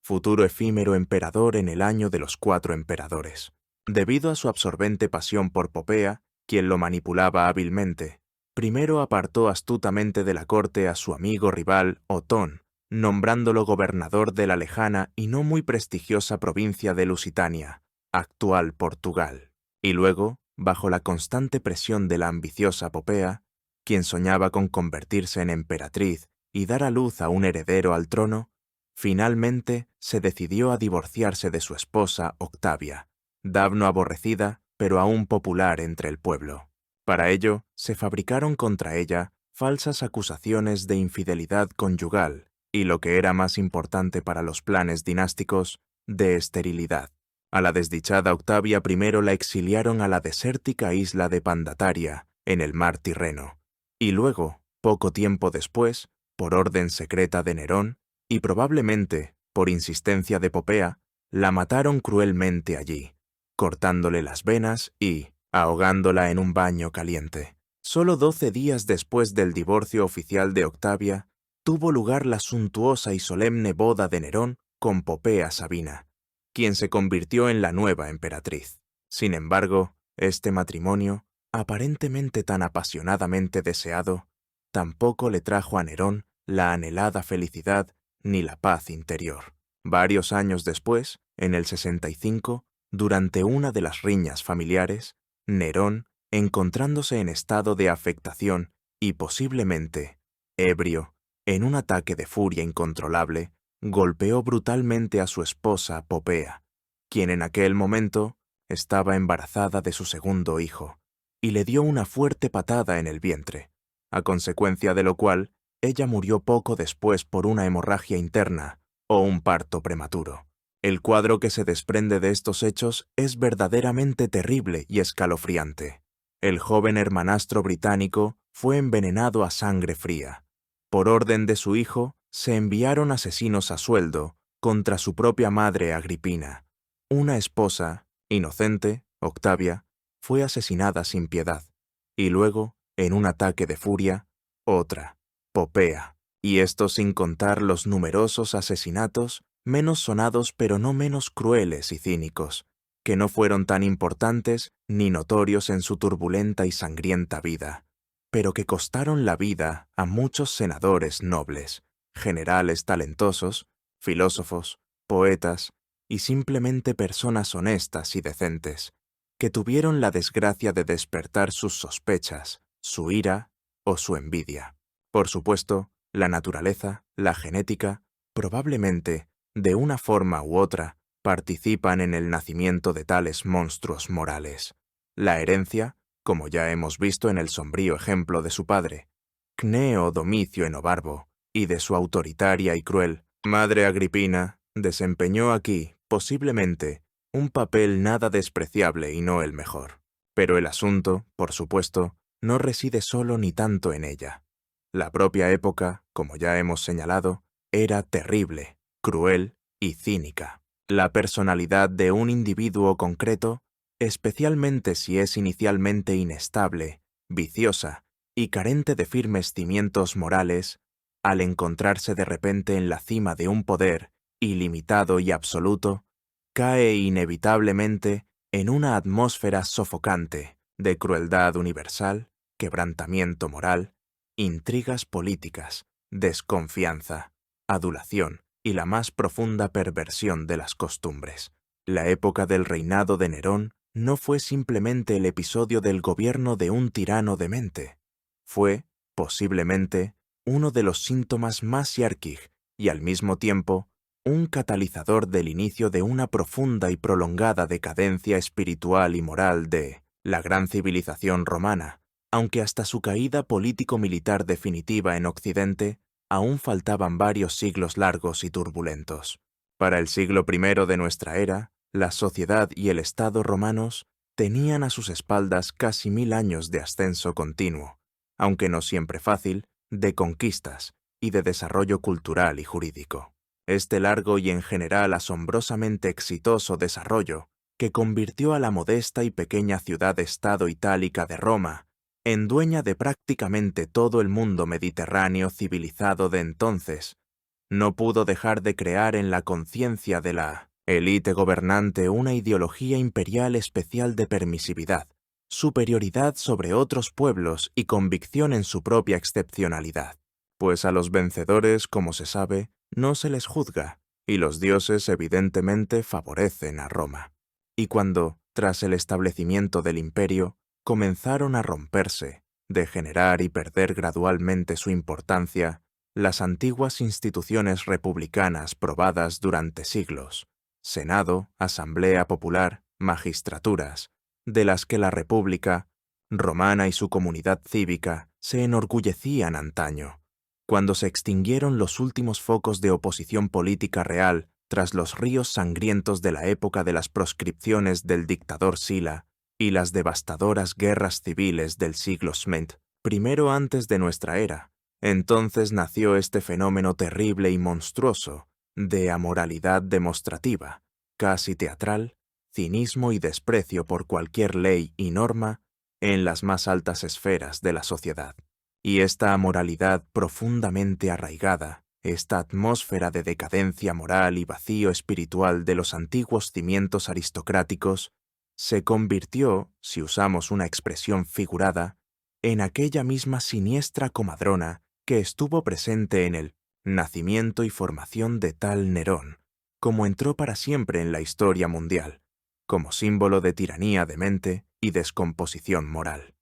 futuro efímero emperador en el año de los 4 emperadores. Debido a su absorbente pasión por Popea, quien lo manipulaba hábilmente, primero apartó astutamente de la corte a su amigo rival Otón, nombrándolo gobernador de la lejana y no muy prestigiosa provincia de Lusitania, actual Portugal. Y luego, bajo la constante presión de la ambiciosa Popea, quien soñaba con convertirse en emperatriz y dar a luz a un heredero al trono, finalmente se decidió a divorciarse de su esposa Octavia, davno aborrecida, pero aún popular entre el pueblo. Para ello, se fabricaron contra ella falsas acusaciones de infidelidad conyugal y, lo que era más importante para los planes dinásticos, de esterilidad. A la desdichada Octavia primero la exiliaron a la desértica isla de Pandataria, en el mar Tirreno, y luego, poco tiempo después, por orden secreta de Nerón, y probablemente, por insistencia de Popea, la mataron cruelmente allí, cortándole las venas y ahogándola en un baño caliente. Solo 12 días después del divorcio oficial de Octavia, tuvo lugar la suntuosa y solemne boda de Nerón con Popea Sabina, quien se convirtió en la nueva emperatriz. Sin embargo, este matrimonio, aparentemente tan apasionadamente deseado, tampoco le trajo a Nerón la anhelada felicidad ni la paz interior. Varios años después, en el 65, durante una de las riñas familiares, Nerón, encontrándose en estado de afectación y posiblemente ebrio, en un ataque de furia incontrolable, golpeó brutalmente a su esposa Popea, quien en aquel momento estaba embarazada de su segundo hijo, y le dio una fuerte patada en el vientre, a consecuencia de lo cual ella murió poco después por una hemorragia interna o un parto prematuro. El cuadro que se desprende de estos hechos es verdaderamente terrible y escalofriante. El joven hermanastro británico fue envenenado a sangre fría. Por orden de su hijo, se enviaron asesinos a sueldo contra su propia madre Agripina. Una esposa, inocente, Octavia, fue asesinada sin piedad. Y luego, en un ataque de furia, otra, Popea. Y esto sin contar los numerosos asesinatos, menos sonados pero no menos crueles y cínicos, que no fueron tan importantes ni notorios en su turbulenta y sangrienta vida, pero que costaron la vida a muchos senadores nobles, generales talentosos, filósofos, poetas y simplemente personas honestas y decentes, que tuvieron la desgracia de despertar sus sospechas, su ira o su envidia. Por supuesto, La naturaleza, la genética, probablemente, de una forma u otra, participan en el nacimiento de tales monstruos morales. La herencia, como ya hemos visto en el sombrío ejemplo de su padre, Cneo Domicio Enobarbo, y de su autoritaria y cruel madre Agripina, desempeñó aquí, posiblemente, un papel nada despreciable y no el mejor. Pero el asunto, por supuesto, no reside solo ni tanto en ella. La propia época, como ya hemos señalado, era terrible, cruel y cínica. La personalidad de un individuo concreto, especialmente si es inicialmente inestable, viciosa y carente de firmes cimientos morales, al encontrarse de repente en la cima de un poder ilimitado y absoluto, cae inevitablemente en una atmósfera sofocante de crueldad universal, quebrantamiento moral, intrigas políticas, desconfianza, adulación y la más profunda perversión de las costumbres. La época del reinado de Nerón no fue simplemente el episodio del gobierno de un tirano demente. Fue, posiblemente, uno de los síntomas más Yarkig y al mismo tiempo un catalizador del inicio de una profunda y prolongada decadencia espiritual y moral de la gran civilización romana, aunque hasta su caída político-militar definitiva en Occidente aún faltaban varios siglos largos y turbulentos. Para el siglo I de nuestra era, la sociedad y el Estado romanos tenían a sus espaldas casi 1000 años de ascenso continuo, aunque no siempre fácil, de conquistas y de desarrollo cultural y jurídico. Este largo y en general asombrosamente exitoso desarrollo, que convirtió a la modesta y pequeña ciudad-estado itálica de Roma en dueña de prácticamente todo el mundo mediterráneo civilizado de entonces, no pudo dejar de crear en la conciencia de la élite gobernante una ideología imperial especial de permisividad, superioridad sobre otros pueblos y convicción en su propia excepcionalidad. Pues a los vencedores, como se sabe, no se les juzga, y los dioses evidentemente favorecen a Roma. Y cuando, tras el establecimiento del imperio, comenzaron a romperse, degenerar y perder gradualmente su importancia, las antiguas instituciones republicanas probadas durante siglos, Senado, Asamblea Popular, magistraturas, de las que la República romana y su comunidad cívica se enorgullecían antaño, cuando se extinguieron los últimos focos de oposición política real tras los ríos sangrientos de la época de las proscripciones del dictador Sila y las devastadoras guerras civiles del siglo Sment, primero antes de nuestra era. Entonces nació este fenómeno terrible y monstruoso de amoralidad demostrativa, casi teatral, cinismo y desprecio por cualquier ley y norma en las más altas esferas de la sociedad. Y esta amoralidad profundamente arraigada, esta atmósfera de decadencia moral y vacío espiritual de los antiguos cimientos aristocráticos, se convirtió, si usamos una expresión figurada, en aquella misma siniestra comadrona que estuvo presente en el nacimiento y formación de tal Nerón, como entró para siempre en la historia mundial, como símbolo de tiranía demente y descomposición moral.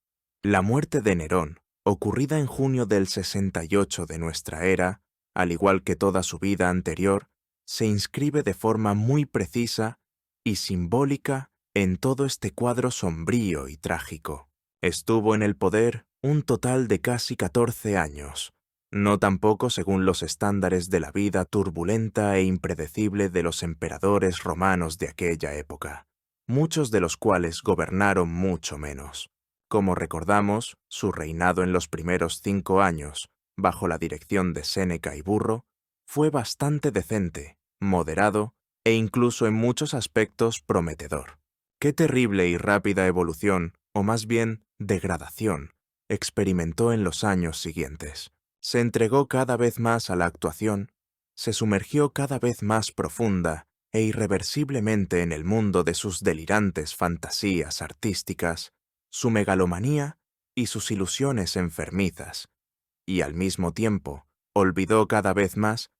La muerte de Nerón, ocurrida en junio del 68 de nuestra era, al igual que toda su vida anterior, se inscribe de forma muy precisa y simbólica en todo este cuadro sombrío y trágico. Estuvo en el poder un total de casi 14 años, no tampoco según los estándares de la vida turbulenta e impredecible de los emperadores romanos de aquella época, muchos de los cuales gobernaron mucho menos. Como recordamos, su reinado en los primeros 5 años, bajo la dirección de Séneca y Burro, fue bastante decente, moderado e incluso en muchos aspectos prometedor. Qué terrible y rápida evolución, o más bien degradación, experimentó en los años siguientes. Se entregó cada vez más a la actuación, se sumergió cada vez más profunda e irreversiblemente en el mundo de sus delirantes fantasías artísticas, su megalomanía y sus ilusiones enfermizas, y al mismo tiempo olvidó cada vez más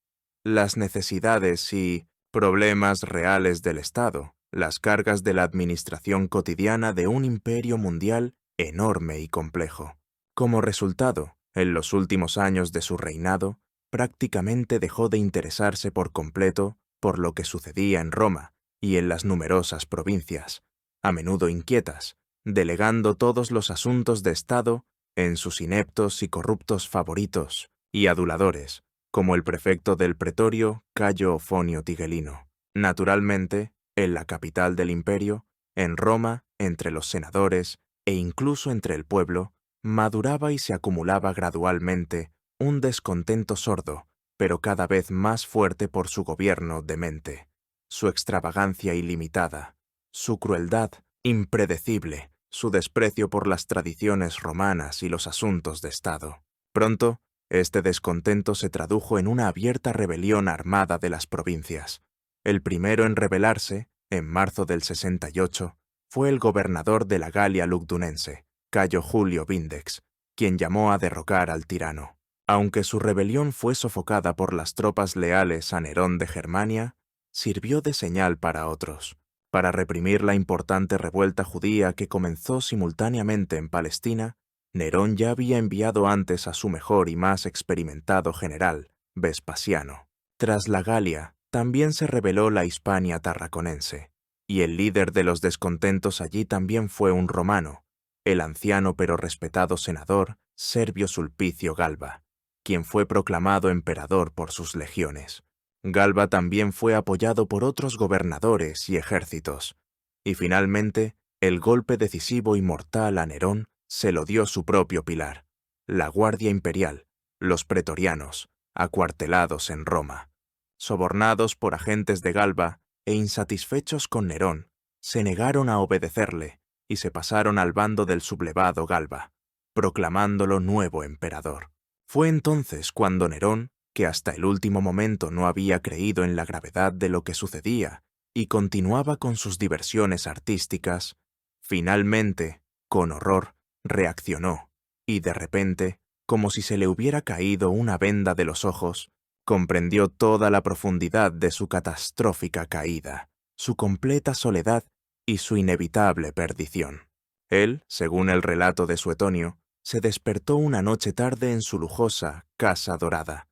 las necesidades y problemas reales del Estado, las cargas de la administración cotidiana de un imperio mundial enorme y complejo. Como resultado, en los últimos años de su reinado, prácticamente dejó de interesarse por completo por lo que sucedía en Roma y en las numerosas provincias, a menudo inquietas, delegando todos los asuntos de Estado en sus ineptos y corruptos favoritos y aduladores, como el prefecto del pretorio Cayo Ofonio Tigelino. Naturalmente, en la capital del imperio, en Roma, entre los senadores e incluso entre el pueblo, maduraba y se acumulaba gradualmente un descontento sordo, pero cada vez más fuerte por su gobierno demente, su extravagancia ilimitada, su crueldad impredecible, su desprecio por las tradiciones romanas y los asuntos de Estado. Pronto, este descontento se tradujo en una abierta rebelión armada de las provincias. El primero en rebelarse, en marzo del 68, fue el gobernador de la Galia Lugdunense, Cayo Julio Vindex, quien llamó a derrocar al tirano. Aunque su rebelión fue sofocada por las tropas leales a Nerón de Germania, sirvió de señal para otros, para reprimir la importante revuelta judía que comenzó simultáneamente en Palestina. Nerón ya había enviado antes a su mejor y más experimentado general, Vespasiano. Tras la Galia, también se rebeló la Hispania tarraconense, y el líder de los descontentos allí también fue un romano, el anciano pero respetado senador Servio Sulpicio Galba, quien fue proclamado emperador por sus legiones. Galba también fue apoyado por otros gobernadores y ejércitos, y finalmente, el golpe decisivo y mortal a Nerón se lo dio su propio pilar, la Guardia Imperial, los pretorianos, acuartelados en Roma. Sobornados por agentes de Galba e insatisfechos con Nerón, se negaron a obedecerle y se pasaron al bando del sublevado Galba, proclamándolo nuevo emperador. Fue entonces cuando Nerón, que hasta el último momento no había creído en la gravedad de lo que sucedía y continuaba con sus diversiones artísticas, finalmente, con horror, reaccionó y de repente, como si se le hubiera caído una venda de los ojos, comprendió toda la profundidad de su catastrófica caída, su completa soledad y su inevitable perdición. Él, según el relato de Suetonio, se despertó una noche tarde en su lujosa Casa Dorada,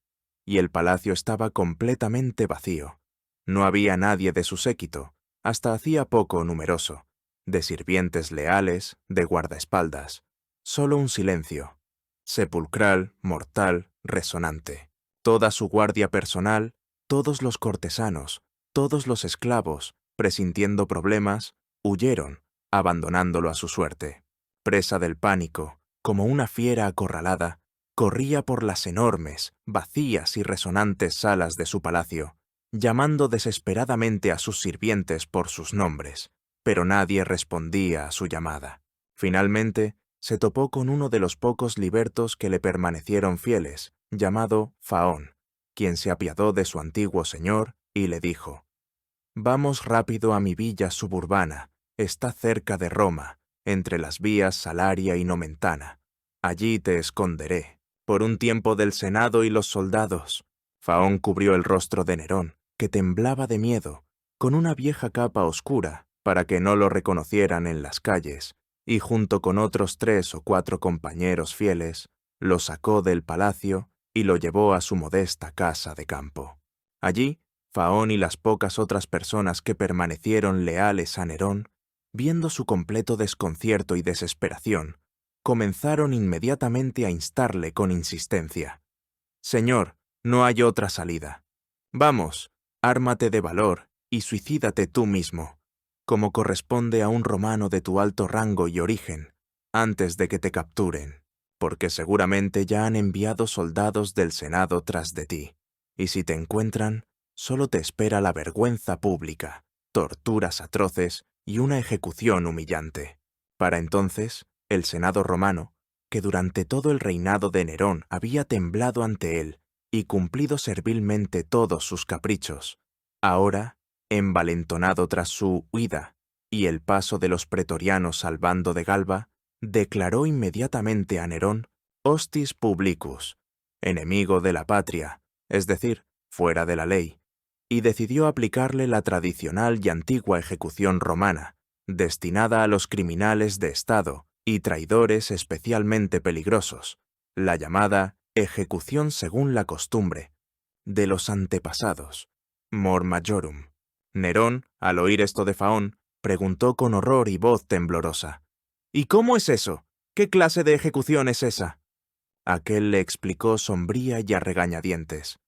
y el palacio estaba completamente vacío. No había nadie de su séquito, hasta hacía poco numeroso, de sirvientes leales, de guardaespaldas, solo un silencio, sepulcral, mortal, resonante. Toda su guardia personal, todos los cortesanos, todos los esclavos, presintiendo problemas, huyeron, abandonándolo a su suerte. Presa del pánico, como una fiera acorralada, corría por las enormes, vacías y resonantes salas de su palacio, llamando desesperadamente a sus sirvientes por sus nombres, pero nadie respondía a su llamada. Finalmente, se topó con uno de los pocos libertos que le permanecieron fieles, llamado Faón, quien se apiadó de su antiguo señor y le dijo: «Vamos rápido a mi villa suburbana, está cerca de Roma, entre las vías Salaria y Nomentana. Allí te esconderé, por un tiempo del Senado y los soldados». Faón cubrió el rostro de Nerón, que temblaba de miedo, con una vieja capa oscura, para que no lo reconocieran en las calles, y junto con otros 3 o 4 compañeros fieles, lo sacó del palacio y lo llevó a su modesta casa de campo. Allí, Faón y las pocas otras personas que permanecieron leales a Nerón, viendo su completo desconcierto y desesperación, comenzaron inmediatamente a instarle con insistencia: «Señor, no hay otra salida. Vamos, ármate de valor y suicídate tú mismo, como corresponde a un romano de tu alto rango y origen, antes de que te capturen, porque seguramente ya han enviado soldados del Senado tras de ti, y si te encuentran, solo te espera la vergüenza pública, torturas atroces y una ejecución humillante». Para entonces, el Senado romano, que durante todo el reinado de Nerón había temblado ante él y cumplido servilmente todos sus caprichos, ahora, envalentonado tras su huida y el paso de los pretorianos al bando de Galba, declaró inmediatamente a Nerón hostis publicus, enemigo de la patria, es decir, fuera de la ley, y decidió aplicarle la tradicional y antigua ejecución romana, destinada a los criminales de Estado y traidores especialmente peligrosos, la llamada ejecución según la costumbre, de los antepasados, mor majorum. Nerón, al oír esto de Faón, preguntó con horror y voz temblorosa: «¿Y cómo es eso? ¿Qué clase de ejecución es esa?». Aquel le explicó sombría y a regañadientes: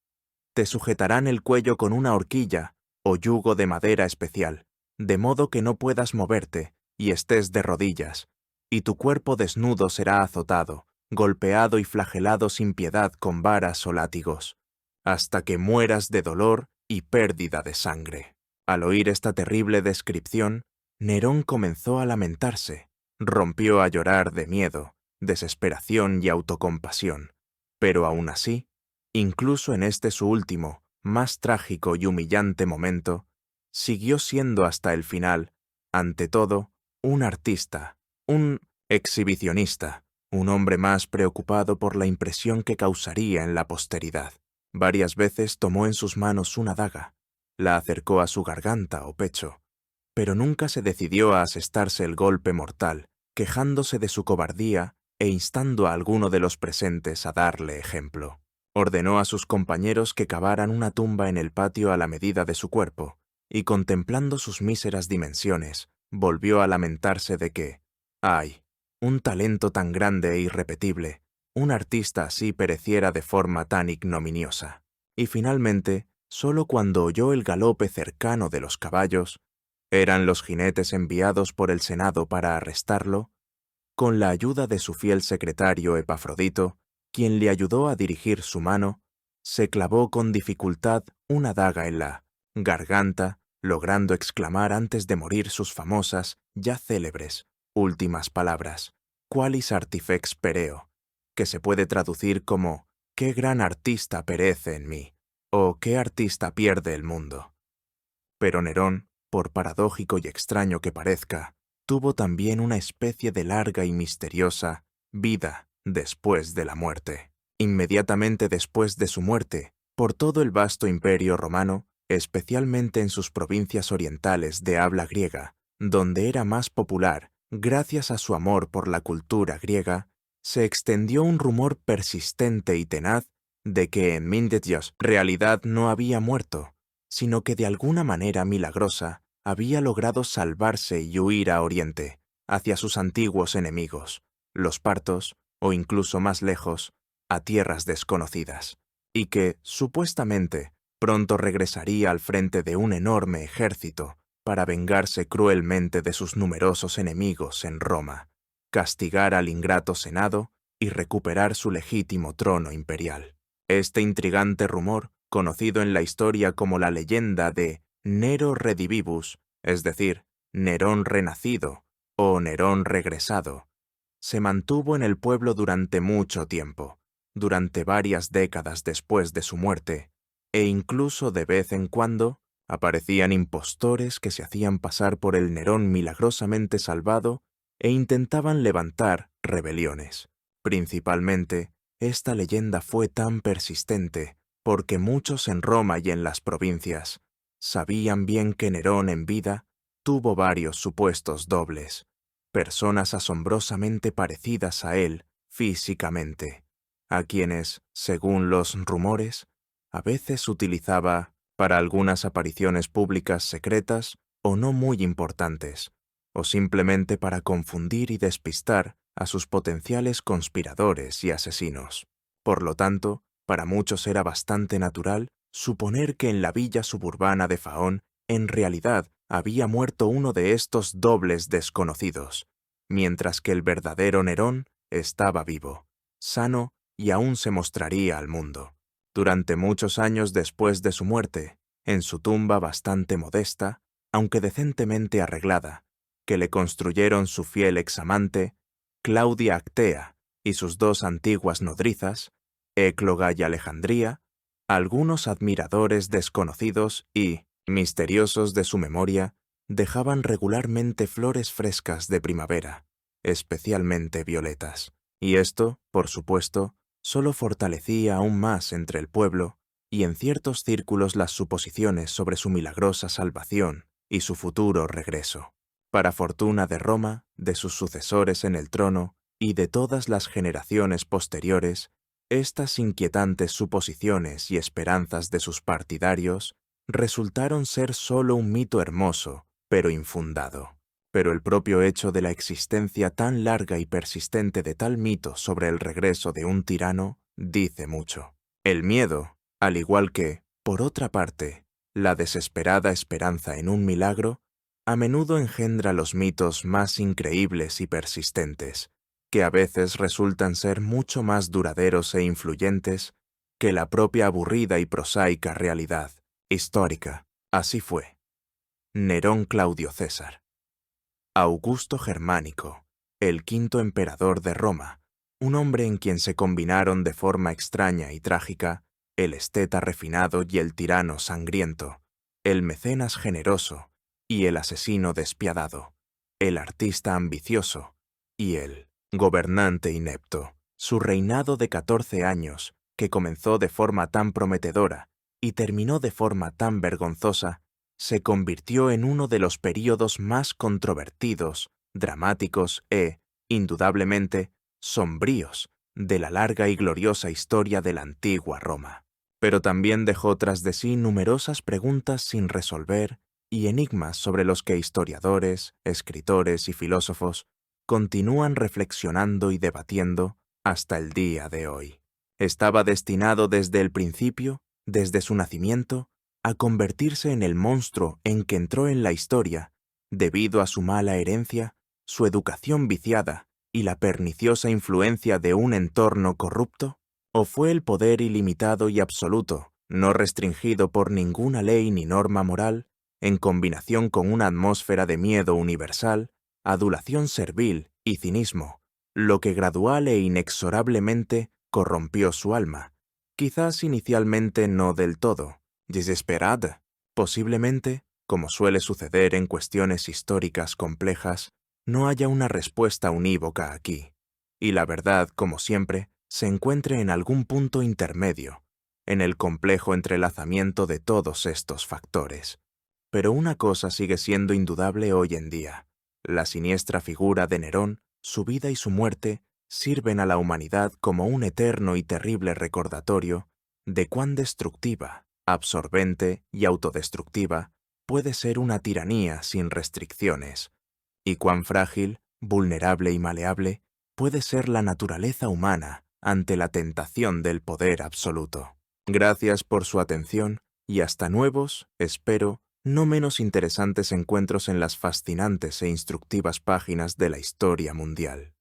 «Te sujetarán el cuello con una horquilla o yugo de madera especial, de modo que no puedas moverte y estés de rodillas, y tu cuerpo desnudo será azotado, golpeado y flagelado sin piedad con varas o látigos, hasta que mueras de dolor y pérdida de sangre». Al oír esta terrible descripción, Nerón comenzó a lamentarse, rompió a llorar de miedo, desesperación y autocompasión, pero aún así, incluso en este su último, más trágico y humillante momento, siguió siendo hasta el final, ante todo, un artista, un exhibicionista, un hombre más preocupado por la impresión que causaría en la posteridad. Varias veces tomó en sus manos una daga, la acercó a su garganta o pecho, pero nunca se decidió a asestarse el golpe mortal, quejándose de su cobardía e instando a alguno de los presentes a darle ejemplo. Ordenó a sus compañeros que cavaran una tumba en el patio a la medida de su cuerpo, y contemplando sus míseras dimensiones, volvió a lamentarse de que, ¡ay!, un talento tan grande e irrepetible, un artista así pereciera de forma tan ignominiosa. Y finalmente, solo cuando oyó el galope cercano de los caballos, eran los jinetes enviados por el Senado para arrestarlo, con la ayuda de su fiel secretario Epafrodito, quien le ayudó a dirigir su mano, se clavó con dificultad una daga en la garganta, logrando exclamar antes de morir sus famosas, ya célebres, últimas palabras: «Qualis artifex pereo», que se puede traducir como «qué gran artista perece en mí», o «qué artista pierde el mundo». Pero Nerón, por paradójico y extraño que parezca, tuvo también una especie de larga y misteriosa vida después de la muerte. Inmediatamente después de su muerte, por todo el vasto imperio romano, especialmente en sus provincias orientales de habla griega, donde era más popular, gracias a su amor por la cultura griega, se extendió un rumor persistente y tenaz de que en Mindegios realidad no había muerto, sino que de alguna manera milagrosa había logrado salvarse y huir a Oriente, hacia sus antiguos enemigos, los partos, o incluso más lejos, a tierras desconocidas, y que, supuestamente, pronto regresaría al frente de un enorme ejército para vengarse cruelmente de sus numerosos enemigos en Roma, castigar al ingrato Senado y recuperar su legítimo trono imperial. Este intrigante rumor, conocido en la historia como la leyenda de Nero Redivivus, es decir, Nerón renacido o Nerón regresado, se mantuvo en el pueblo durante mucho tiempo, durante varias décadas después de su muerte, e incluso de vez en cuando aparecían impostores que se hacían pasar por el Nerón milagrosamente salvado e intentaban levantar rebeliones. Principalmente, esta leyenda fue tan persistente porque muchos en Roma y en las provincias sabían bien que Nerón en vida tuvo varios supuestos dobles, personas asombrosamente parecidas a él físicamente, a quienes, según los rumores, a veces utilizaba para algunas apariciones públicas secretas o no muy importantes, o simplemente para confundir y despistar a sus potenciales conspiradores y asesinos. Por lo tanto, para muchos era bastante natural suponer que en la villa suburbana de Faón en realidad había muerto uno de estos dobles desconocidos, mientras que el verdadero Nerón estaba vivo, sano y aún se mostraría al mundo. Durante muchos años después de su muerte, en su tumba bastante modesta, aunque decentemente arreglada, que le construyeron su fiel examante, Claudia Actea, y sus dos antiguas nodrizas, Écloga y Alejandría, algunos admiradores desconocidos y misteriosos de su memoria dejaban regularmente flores frescas de primavera, especialmente violetas. Y esto, por supuesto, solo fortalecía aún más entre el pueblo y en ciertos círculos las suposiciones sobre su milagrosa salvación y su futuro regreso. Para fortuna de Roma, de sus sucesores en el trono y de todas las generaciones posteriores, Estas inquietantes suposiciones y esperanzas de sus partidarios resultaron ser solo un mito hermoso, pero infundado. Pero el propio hecho de la existencia tan larga y persistente de tal mito sobre el regreso de un tirano dice mucho. El miedo, al igual que, por otra parte, la desesperada esperanza en un milagro, a menudo engendra los mitos más increíbles y persistentes, que a veces resultan ser mucho más duraderos e influyentes que la propia aburrida y prosaica realidad histórica. Así fue. Nerón Claudio César. Augusto Germánico, el quinto emperador de Roma, un hombre en quien se combinaron de forma extraña y trágica el esteta refinado y el tirano sangriento, el mecenas generoso y el asesino despiadado, el artista ambicioso y el gobernante inepto. Su reinado de 14 años, que comenzó de forma tan prometedora y terminó de forma tan vergonzosa, se convirtió en uno de los períodos más controvertidos, dramáticos e, indudablemente, sombríos de la larga y gloriosa historia de la antigua Roma. Pero también dejó tras de sí numerosas preguntas sin resolver y enigmas sobre los que historiadores, escritores y filósofos continúan reflexionando y debatiendo hasta el día de hoy. Estaba destinado desde el principio, desde su nacimiento, a convertirse en el monstruo en que entró en la historia, debido a su mala herencia, su educación viciada y la perniciosa influencia de un entorno corrupto? ¿O fue el poder ilimitado y absoluto, no restringido por ninguna ley ni norma moral, en combinación con una atmósfera de miedo universal, adulación servil y cinismo, lo que gradual e inexorablemente corrompió su alma? Quizás inicialmente no del todo. Desesperada. Posiblemente, como suele suceder en cuestiones históricas complejas, no haya una respuesta unívoca aquí, y la verdad, como siempre, se encuentre en algún punto intermedio, en el complejo entrelazamiento de todos estos factores. Pero una cosa sigue siendo indudable hoy en día: la siniestra figura de Nerón, su vida y su muerte, sirven a la humanidad como un eterno y terrible recordatorio de cuán destructiva, absorbente y autodestructiva puede ser una tiranía sin restricciones, y cuán frágil, vulnerable y maleable puede ser la naturaleza humana ante la tentación del poder absoluto. Gracias por su atención y hasta nuevos, espero, no menos interesantes encuentros en las fascinantes e instructivas páginas de la historia mundial.